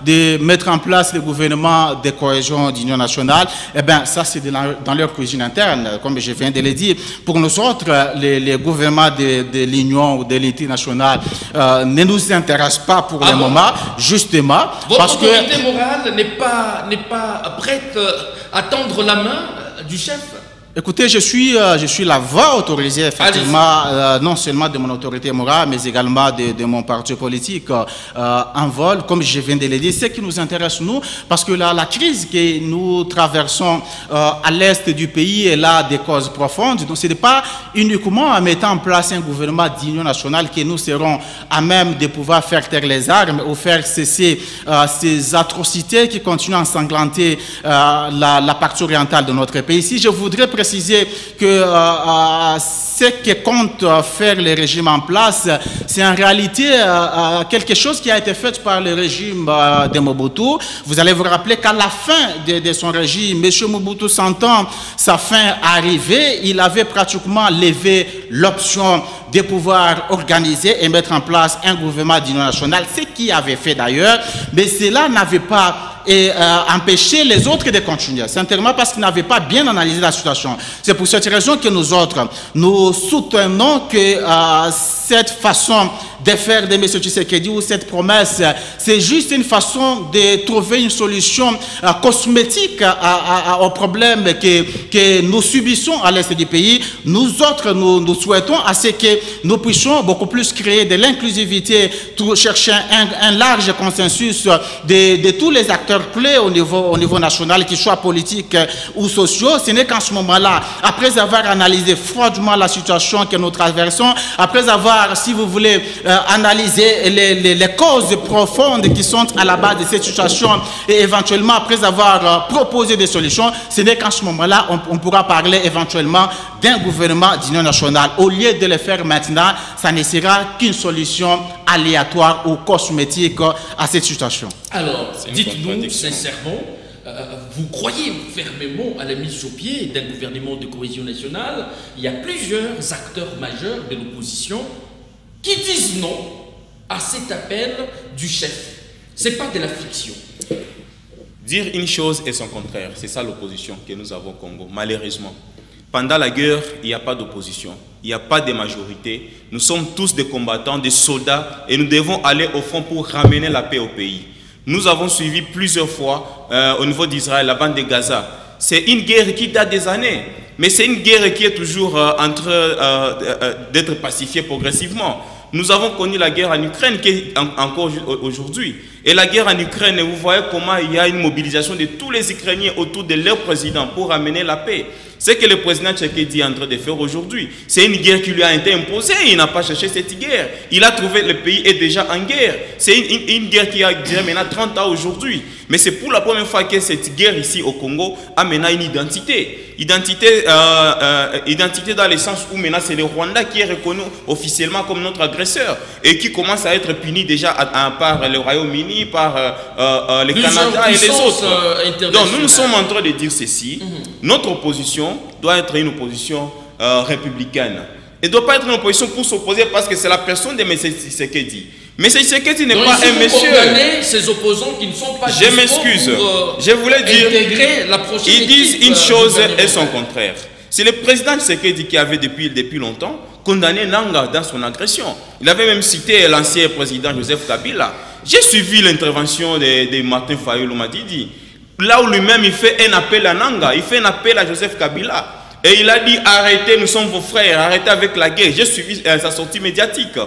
de mettre en place le gouvernement de cohésion d'union nationale, eh bien, ça, c'est dans leur cuisine interne, comme je viens de le dire. Pour nous autres, les gouvernements de l'union ou de l'unité nationale ne nous intéressent pas pour le moment, justement. Votre autorité morale n'est pas prête à tendre la main du chef? Écoutez, je suis la voix autorisée, effectivement, non seulement de mon autorité morale, mais également de mon parti politique en vol, comme je viens de le dire. Ce qui nous intéresse, nous, parce que la crise que nous traversons à l'est du pays est là des causes profondes. Donc, ce n'est pas uniquement en mettant en place un gouvernement d'union nationale que nous serons à même de pouvoir faire taire les armes ou faire cesser ces atrocités qui continuent à ensanglanter la partie orientale de notre pays. Ici, je voudrais préciser que ce que compte faire le régime en place, c'est en réalité quelque chose qui a été fait par le régime de Mobutu. Vous allez vous rappeler qu'à la fin de son régime, M. Mobutu sentant sa fin arriver, il avait pratiquement levé l'option de pouvoir organiser et mettre en place un gouvernement d'union nationale, ce qu'il avait fait d'ailleurs, mais cela n'avait pas empêché les autres de continuer, simplement parce qu'ils n'avaient pas bien analysé la situation. C'est pour cette raison que nous autres, nous soutenons que cette façon de faire de M. Tshisekedi ou cette promesse, c'est juste une façon de trouver une solution cosmétique aux problèmes que nous subissons à l'est du pays. Nous autres, nous souhaitons à ce que nous puissions beaucoup plus créer de l'inclusivité, chercher un large consensus de tous les acteurs clés au niveau national, qu'ils soient politiques ou sociaux. Ce n'est qu'en ce moment-là, après avoir analysé froidement la situation que nous traversons, après avoir, si vous voulez, analysé les causes profondes qui sont à la base de cette situation et éventuellement après avoir proposé des solutions, ce n'est qu'en ce moment-là on pourra parler éventuellement d'un gouvernement d'union nationale. Au lieu de le faire maintenant, ça ne sera qu'une solution aléatoire ou cosmétique à cette situation. Alors, dites-nous sincèrement, vous croyez fermement à la mise sur pied d'un gouvernement de cohésion nationale? Il y a plusieurs acteurs majeurs de l'opposition qui disent non à cet appel du chef. Ce n'est pas de la fiction. Dire une chose et son contraire, c'est ça l'opposition que nous avons au Congo, malheureusement. Pendant la guerre, il n'y a pas d'opposition, il n'y a pas de majorité. Nous sommes tous des combattants, des soldats, et nous devons aller au front pour ramener la paix au pays. Nous avons suivi plusieurs fois au niveau d'Israël, la bande de Gaza. C'est une guerre qui date des années, mais c'est une guerre qui est toujours en train d'être pacifiée progressivement. Nous avons connu la guerre en Ukraine qui est encore aujourd'hui. Et la guerre en Ukraine, vous voyez comment il y a une mobilisation de tous les Ukrainiens autour de leur président pour amener la paix. Ce que le président Tshisekedi est en train de faire aujourd'hui, c'est une guerre qui lui a été imposée. Il n'a pas cherché cette guerre. Il a trouvé le pays est déjà en guerre. C'est une guerre qui a déjà maintenant 30 ans aujourd'hui. Mais c'est pour la première fois que cette guerre ici au Congo a maintenant une identité. Identité dans le sens où maintenant c'est le Rwanda qui est reconnu officiellement comme notre agresseur et qui commence à être puni déjà par le Royaume-Uni, par le Canada et les autres. Donc nous sommes en train de dire ceci. Notre opposition doit être une opposition républicaine. Elle ne doit pas être une opposition pour s'opposer parce que c'est la personne de M. Tshisekedi. Mais Tshisekedi n'est pas un monsieur. Ces opposants qui ne sont pas. Je m'excuse. Je voulais dire. Ils disent une chose et son contraire. C'est le président Tshisekedi qui avait depuis longtemps condamné Nanga dans son agression. Il avait même cité l'ancien président Joseph Kabila. J'ai suivi l'intervention de Martin Fayulu Madidi. Là où lui-même il fait un appel à Nanga, il fait un appel à Joseph Kabila. Et il a dit arrêtez, nous sommes vos frères, arrêtez avec la guerre. J'ai suivi sa sortie médiatique.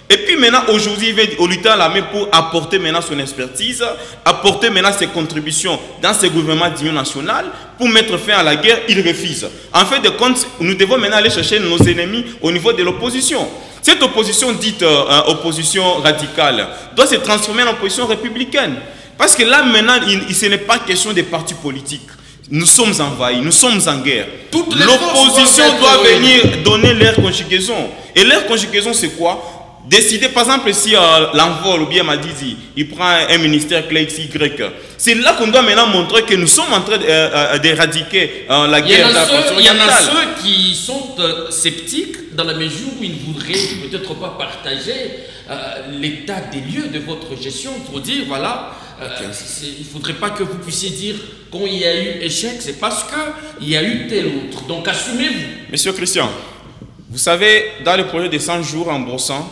Et puis maintenant, aujourd'hui, il vient au lui tend la main pour apporter maintenant son expertise, apporter maintenant ses contributions dans ce gouvernement d'union nationale pour mettre fin à la guerre. Il refuse. En fait de compte, nous devons maintenant aller chercher nos ennemis au niveau de l'opposition. Cette opposition dite opposition radicale doit se transformer en opposition républicaine. Parce que là maintenant, ce n'est pas question des partis politiques. Nous sommes envahis, nous sommes en guerre. L'opposition doit venir donner leur conjugaison. Et leur conjugaison, c'est quoi? Décider, par exemple, si l'envol ou bien Madidi, il prend un ministère clé XY. C'est là qu'on doit maintenant montrer que nous sommes en train d'éradiquer la guerre. Il y en a ceux qui sont sceptiques dans la mesure où ils ne voudraient peut-être pas partager l'état des lieux de votre gestion pour dire, voilà, il ne faudrait pas que vous puissiez dire quand il y a eu échec, c'est parce qu'il y a eu tel autre. Donc assumez-vous. Monsieur Christian, vous savez, dans le projet de 100 jours en brossant,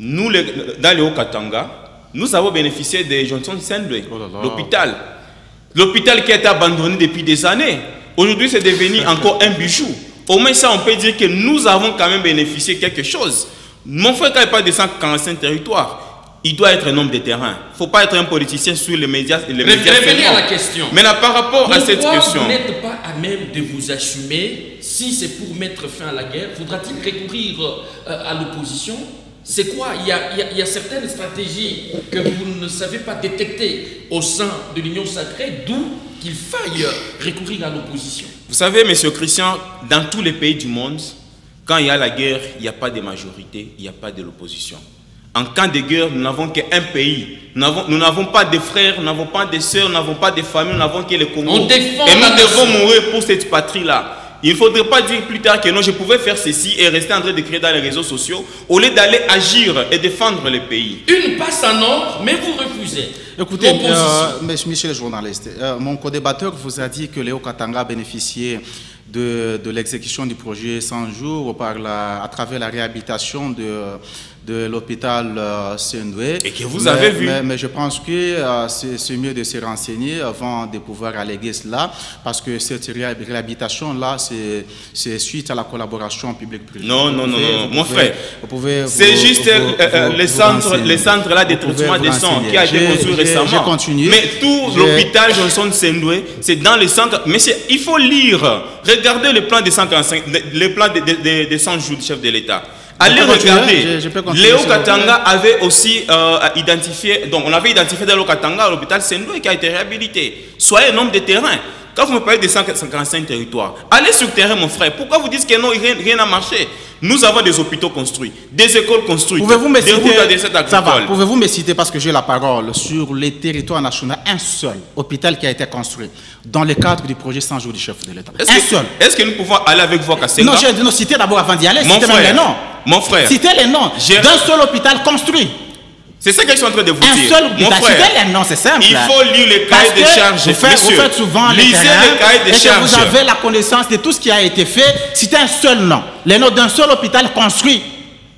nous, dans le Haut-Katanga, nous avons bénéficié de Johnson Sendwe, l'hôpital. L'hôpital qui a été abandonné depuis des années. Aujourd'hui, c'est devenu encore un bijou. Au moins, ça, on peut dire que nous avons quand même bénéficié de quelque chose. Mon frère, quand il parle de 145 territoires, il doit être un homme de terrain. Il ne faut pas être un politicien sur les médias. Revenez à la question. Maintenant, par rapport à cette question. Vous n'êtes pas à même de vous assumer. Si c'est pour mettre fin à la guerre, faudra-t-il recourir à l'opposition? C'est quoi? Il y a certaines stratégies que vous ne savez pas détecter au sein de l'Union sacrée, d'où qu'il faille recourir à l'opposition. Vous savez, monsieur Christian, dans tous les pays du monde, quand il y a la guerre, il n'y a pas de majorité, il n'y a pas de l'opposition. En cas de guerre, nous n'avons qu'un pays. Nous n'avons pas de frères, nous n'avons pas de sœurs, nous n'avons pas de famille, nous n'avons que le Congo. On défend et nous devons mourir pour cette patrie-là. Il ne faudrait pas dire plus tard que non, je pouvais faire ceci et rester en train de créer dans les réseaux sociaux au lieu d'aller agir et défendre le pays. Une passe en or, mais vous refusez. Écoutez, monsieur le journaliste, mon co-débatteur vous a dit que Léo Katanga a bénéficié de l'exécution du projet 100 jours à travers la réhabilitation de l'hôpital Sendwe. Et que vous avez vu. Mais je pense que c'est mieux de se renseigner avant de pouvoir alléguer cela, parce que cette réhabilitation-là, c'est suite à la collaboration publique-privée. Non, mon frère. C'est juste les centres de traitement des sangs qui a été construit récemment. Mais tout l'hôpital Johnson Sendwe, c'est dans les centres. Mais il faut lire. Regardez le plan des 145, le plan des 100 jours du chef de l'État. Allez regarder. Léo Katanga avait aussi identifié, donc on avait identifié dans Léo Katanga l'hôpital Sendwe qui a été réhabilité. Soyez un homme de terrain. Quand vous me parlez de 145 territoires, allez sur le terrain, mon frère. Pourquoi vous dites que non, rien n'a marché? Nous avons des hôpitaux construits, des écoles construites, des routes à des agricoles. Pouvez-vous me citer, parce que j'ai la parole, sur les territoires nationaux, un seul hôpital qui a été construit dans le cadre du projet 100 jours du chef de l'État? Est-ce que nous pouvons aller avec vous à Kassenga? Non, citez d'abord avant d'y aller, citez les noms. Mon frère. Citez les noms d'un seul hôpital construit. C'est ça que je suis en train de vous dire. Un seul hôpital. Citez les noms, c'est simple. Il faut lire les cahiers de charges. Vous faites souvent lisez les cahiers de charges. Vous avez la connaissance de tout ce qui a été fait. Citez un seul nom. Les noms d'un seul hôpital construit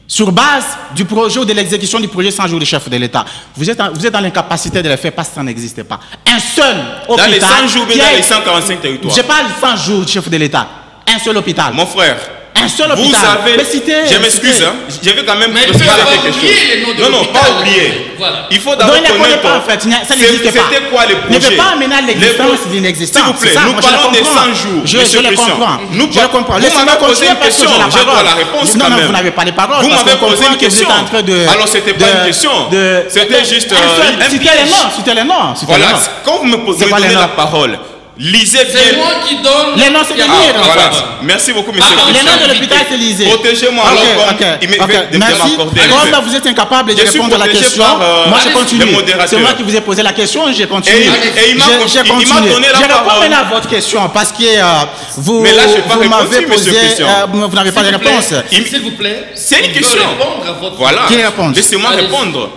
sur base du projet ou de l'exécution du projet 100 jours du chef de l'État. Vous êtes dans l'incapacité de le faire parce que ça n'existe pas. Un seul hôpital. Dans les 100 jours, mais dans les 145 territoires. Je parle 100 jours du chef de l'État. Un seul hôpital. Mon frère. Un seul Vous hôpital. avez... Je m'excuse, hein. Je vais quand même préciser quelque chose. Non, pas oublier. Voilà. Il faut d'abord connaître... Pas, en fait. Ça n'existe pas. C'était quoi les projets? Ne veut pas amener l'existence de l'inexistence. S'il vous plaît, nous parlons des 100 jours. Je le comprends. Je le comprends. Laissez-moi continuer parce que j'ai la réponse. Non, vous n'avez pas les paroles. Vous m'avez posé une question. Alors, c'était pas une question. C'était juste un piège. C'était les noms. Voilà. Quand vous me donnez la parole, lisez bien. C'est moi qui donne. Les noms, c'est les lire. Voilà. Merci beaucoup, monsieur. Les noms de l'hôpital, c'est lisé. Protégez-moi alors comme merci. Comme vous êtes incapable de répondre à la question, moi je continue. C'est moi qui vous ai posé la question, j'ai continué. Et il m'a donné la parole. Je réponds maintenant à votre question parce que vous m'avez posé, vous n'avez pas de réponse. S'il vous plaît. C'est une question. Voilà. Laissez-moi répondre.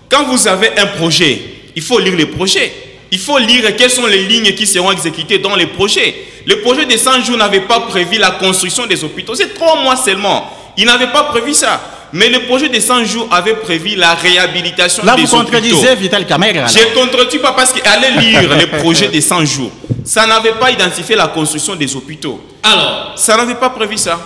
Quand vous avez un projet, il faut lire les projets. Il faut lire quelles sont les lignes qui seront exécutées dans les projets. Le projet des 100 jours n'avait pas prévu la construction des hôpitaux. C'est 3 mois seulement. Il n'avait pas prévu ça. Mais le projet des 100 jours avait prévu la réhabilitation des hôpitaux. Là, vous contredisez Vital Kamerhe. Je ne contredis pas parce qu'il allait lire le projet des 100 jours. Ça n'avait pas identifié la construction des hôpitaux. Alors, ça n'avait pas prévu ça.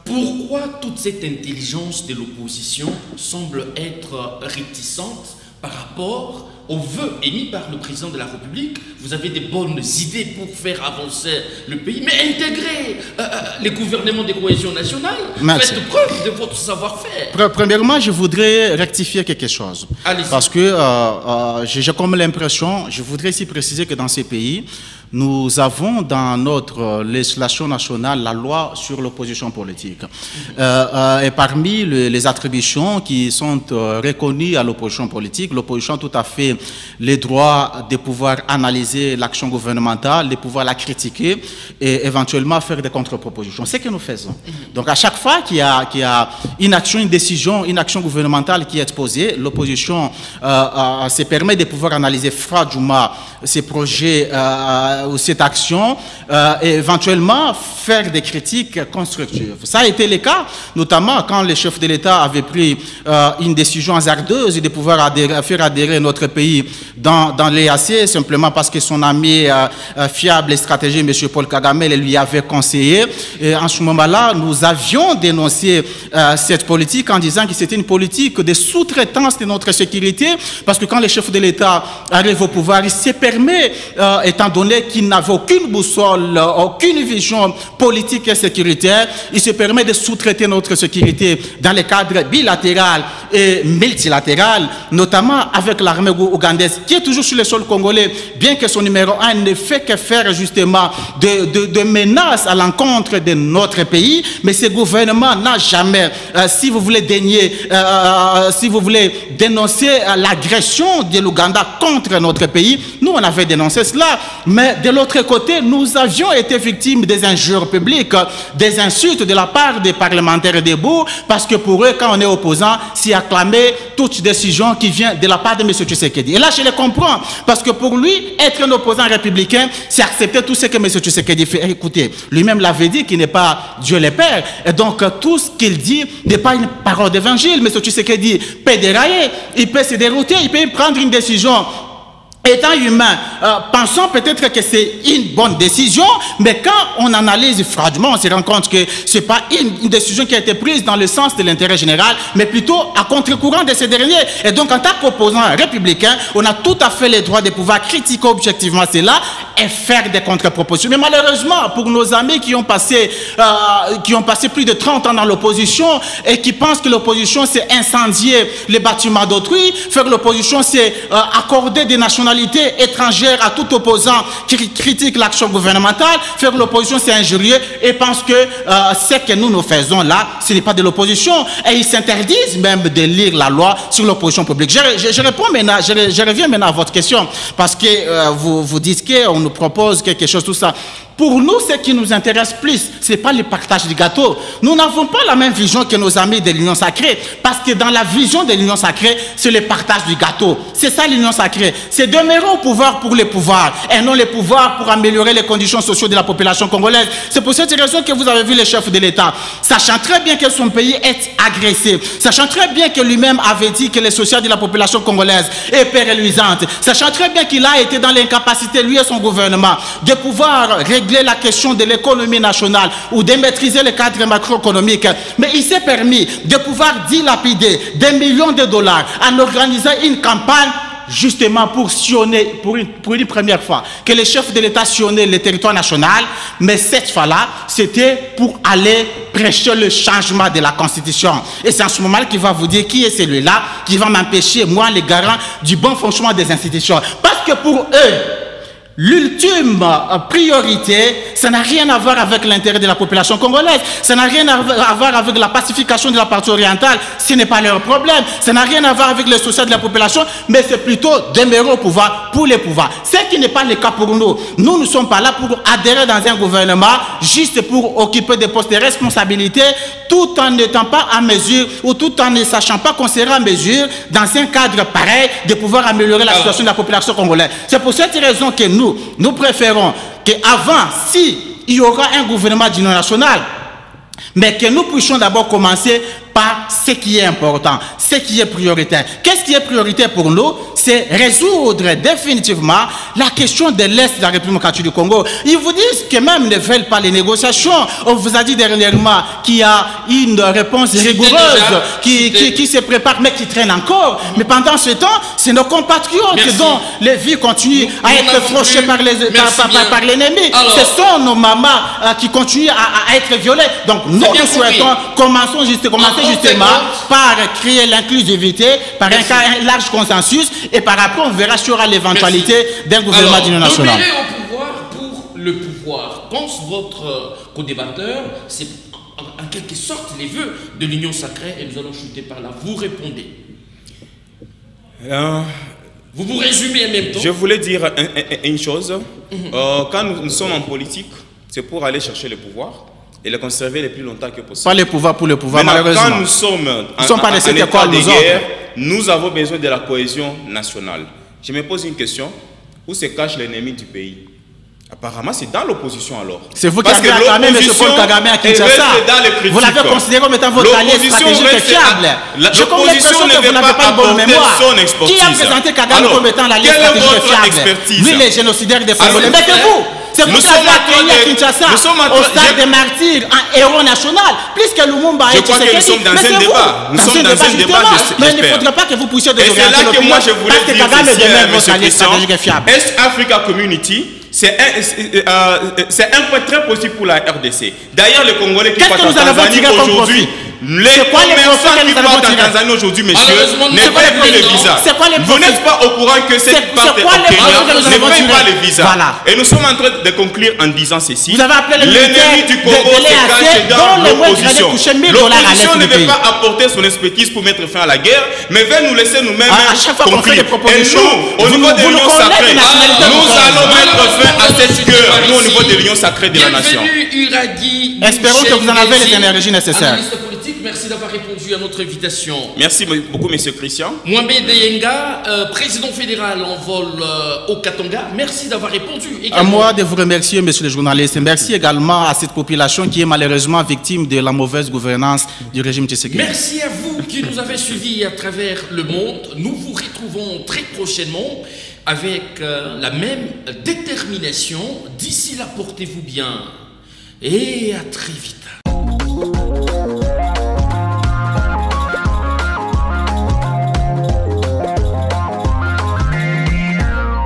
Pourquoi toute cette intelligence de l'opposition semble être réticente par rapport aux vœux émis par le président de la République? Vous avez des bonnes idées pour faire avancer le pays, mais intégrer les gouvernements de cohésion nationale. Merci. Faites preuve de votre savoir-faire. Premièrement, je voudrais rectifier quelque chose. Parce que j'ai comme l'impression, je voudrais ici préciser que dans ces pays, nous avons dans notre législation nationale la loi sur l'opposition politique. Et parmi les attributions qui sont reconnues à l'opposition politique, l'opposition a tout à fait les droits de pouvoir analyser l'action gouvernementale, de pouvoir la critiquer et éventuellement faire des contre-propositions. C'est ce que nous faisons. Donc à chaque fois qu'il y a une action, une décision, une action gouvernementale qui est exposée, l'opposition se permet de pouvoir analyser froidement ces projets ou cette action et éventuellement faire des critiques constructives. Ça a été le cas, notamment quand le chef de l'État avait pris une décision hasardeuse de pouvoir faire adhérer notre pays dans l'EAC, simplement parce que son ami fiable et stratégique, M. Paul Kagame, lui avait conseillé. Et en ce moment-là, nous avions dénoncé cette politique en disant que c'était une politique de sous-traitance de notre sécurité, parce que quand le chef de l'État arrive au pouvoir, il se permet, étant donné qu'il n'avait aucune boussole, aucune vision politique et sécuritaire, il se permet de sous-traiter notre sécurité dans les cadres bilatéral et multilatéral, notamment avec l'armée ougandaise, qui est toujours sur le sol congolais, bien que son numéro 1 ne fait que faire justement de menaces à l'encontre de notre pays, mais ce gouvernement n'a jamais, si vous voulez si vous voulez dénoncer l'agression de l'Ouganda contre notre pays, nous on avait dénoncé cela, mais de l'autre côté, nous avions été victimes des injures publiques, des insultes de la part des parlementaires debout, parce que pour eux, quand on est opposant, c'est acclamer toute décision qui vient de la part de M. Tshisekedi. Et là, je le comprends, parce que pour lui, être un opposant républicain, c'est accepter tout ce que M. Tshisekedi fait. Écoutez, lui-même l'avait dit qu'il n'est pas Dieu le Père, et donc tout ce qu'il dit n'est pas une parole d'évangile. M. Tshisekedi peut dérailler, il peut se dérouter, il peut prendre une décision. Étant humain, pensons peut-être que c'est une bonne décision, mais quand on analyse froidement, on se rend compte que ce n'est pas une décision qui a été prise dans le sens de l'intérêt général, mais plutôt à contre-courant de ces derniers. Et donc, en tant qu'opposant républicain, on a tout à fait le droit de pouvoir critiquer objectivement cela et faire des contre-propositions. Mais malheureusement, pour nos amis qui ont passé plus de 30 ans dans l'opposition et qui pensent que l'opposition, c'est incendier les bâtiments d'autrui, faire l'opposition, c'est accorder des nationalités étrangères à tout opposant qui critique l'action gouvernementale, faire l'opposition c'est injurieux et pense que ce que nous faisons là, ce n'est pas de l'opposition, et ils s'interdisent même de lire la loi sur l'opposition publique. Je réponds maintenant, je reviens maintenant à votre question, parce que vous dites qu'on nous propose quelque chose, tout ça. Pour nous, ce qui nous intéresse plus, ce n'est pas le partage du gâteau. Nous n'avons pas la même vision que nos amis de l'Union sacrée, parce que dans la vision de l'Union sacrée, c'est le partage du gâteau. C'est ça l'Union sacrée. C'est de demeurer au pouvoir pour les pouvoirs et non les pouvoirs pour améliorer les conditions sociales de la population congolaise. C'est pour cette raison que vous avez vu le chef de l'État, sachant très bien que son pays est agressé, sachant très bien que lui-même avait dit que les sociales de la population congolaise est pérennisante, sachant très bien qu'il a été dans l'incapacité, lui et son gouvernement, de pouvoir régler la question de l'économie nationale ou de maîtriser le cadre macroéconomique. Mais il s'est permis de pouvoir dilapider des millions de dollars en organisant une campagne justement pour sillonner, pour une première fois, que les chefs de l'État sillonnaient le territoire national, mais cette fois-là, c'était pour aller prêcher le changement de la Constitution. Et c'est en ce moment qu'il va vous dire qui est celui-là qui va m'empêcher, moi, les garants du bon fonctionnement des institutions. Parce que pour eux, l'ultime priorité, ça n'a rien à voir avec l'intérêt de la population congolaise, ça n'a rien à voir avec la pacification de la partie orientale, ce n'est pas leur problème, ça n'a rien à voir avec les social de la population, mais c'est plutôt demeurer au pouvoir pour les pouvoirs. Ce qui n'est pas le cas pour nous. Nous ne sommes pas là pour adhérer dans un gouvernement juste pour occuper des postes de responsabilité tout en n'étant pas en mesure ou tout en ne sachant pas qu'on sera en mesure, dans un cadre pareil, de pouvoir améliorer la situation de la population congolaise. C'est pour cette raison que nous préférons qu'avant, s'il y aura un gouvernement d'union nationale, mais que nous puissions d'abord commencer par ce qui est important, ce qui est prioritaire. Qu'est-ce qui est prioritaire pour nous? C'est résoudre définitivement la question de l'Est de la République démocratique du Congo. Ils vous disent que même ne veulent pas les négociations. On vous a dit dernièrement qu'il y a une réponse rigoureuse qui se prépare, mais qui traîne encore. Mais pendant ce temps, c'est nos compatriotes dont les vies continuent à être fauchées par l'ennemi. Ce sont nos mamans qui continuent à être violées. Donc nous souhaitons commencer justement par créer l'inclusivité, par un large consensus, et par après on verra sur l'éventualité d'un gouvernement d'union nationale. Demeurer au pouvoir pour le pouvoir. Pense votre co-débatteur, c'est en quelque sorte les vœux de l'union sacrée, et nous allons chuter par là. Vous répondez. Vous vous résumez en même temps. Je voulais dire une chose. Quand nous sommes en politique, c'est pour aller chercher le pouvoir et le conserver le plus longtemps que possible. Pas le pouvoir pour le pouvoir, maintenant, malheureusement. quand nous sommes pas en état de guerre, nous avons besoin de la cohésion nationale. Je me pose une question. Où se cache l'ennemi du pays? Apparemment, c'est dans l'opposition alors. C'est vous qui avez acclamé M. Paul Kagame à Kinshasa. Vous l'avez considéré comme étant votre allié stratégique et fiable. J'ai comme l'impression que vous n'avez pas une bonne mémoire. Qui a présenté Kagame comme étant l'allié stratégique et fiable? Lui, les génocidaires des Congolais. Mais c'est vous! C'est vous qui avez accueilli à Kinshasa, au stade des martyrs, un héros national, plus que Lumumba et Tshisekedi. Je crois que nous sommes dans un débat. Nous sommes dans un débat, mais il ne faudrait pas que vous puissiez désorienter l'opinion. Et c'est là que moi je voulais dire ceci, M. Christian. East Africa Community, c'est un point très possible pour la RDC. D'ailleurs, les Congolais qui partent en Tanzanie aujourd'hui, les commerçants qui partent en Tanzanie aujourd'hui, monsieur, ne payent plus les visas. Vous n'êtes pas au courant que cette part au Kenya ne paye pas les visas. Et nous sommes en train de conclure en disant ceci. L'ennemi du Congo se cache dans l'opposition. L'opposition ne veut pas apporter son expertise pour mettre fin à la guerre, mais veut nous laisser nous-mêmes conclure. Et nous, au niveau de l'Union sacrée, nous allons mettre fin à cette guerre, nous au niveau de l'Union sacrée de la nation. Espérons que vous en avez les énergies nécessaires. Merci d'avoir répondu à notre invitation. Merci beaucoup, M. Christian. Mohamed Yenga, président fédéral en vol au Katanga, merci d'avoir répondu. À moi de vous remercier, monsieur le journaliste. Merci également à cette population qui est malheureusement victime de la mauvaise gouvernance du régime Tshisekedi. Merci à vous qui nous avez suivis à travers le monde. Nous vous retrouvons très prochainement avec la même détermination. D'ici là, portez-vous bien et à très vite.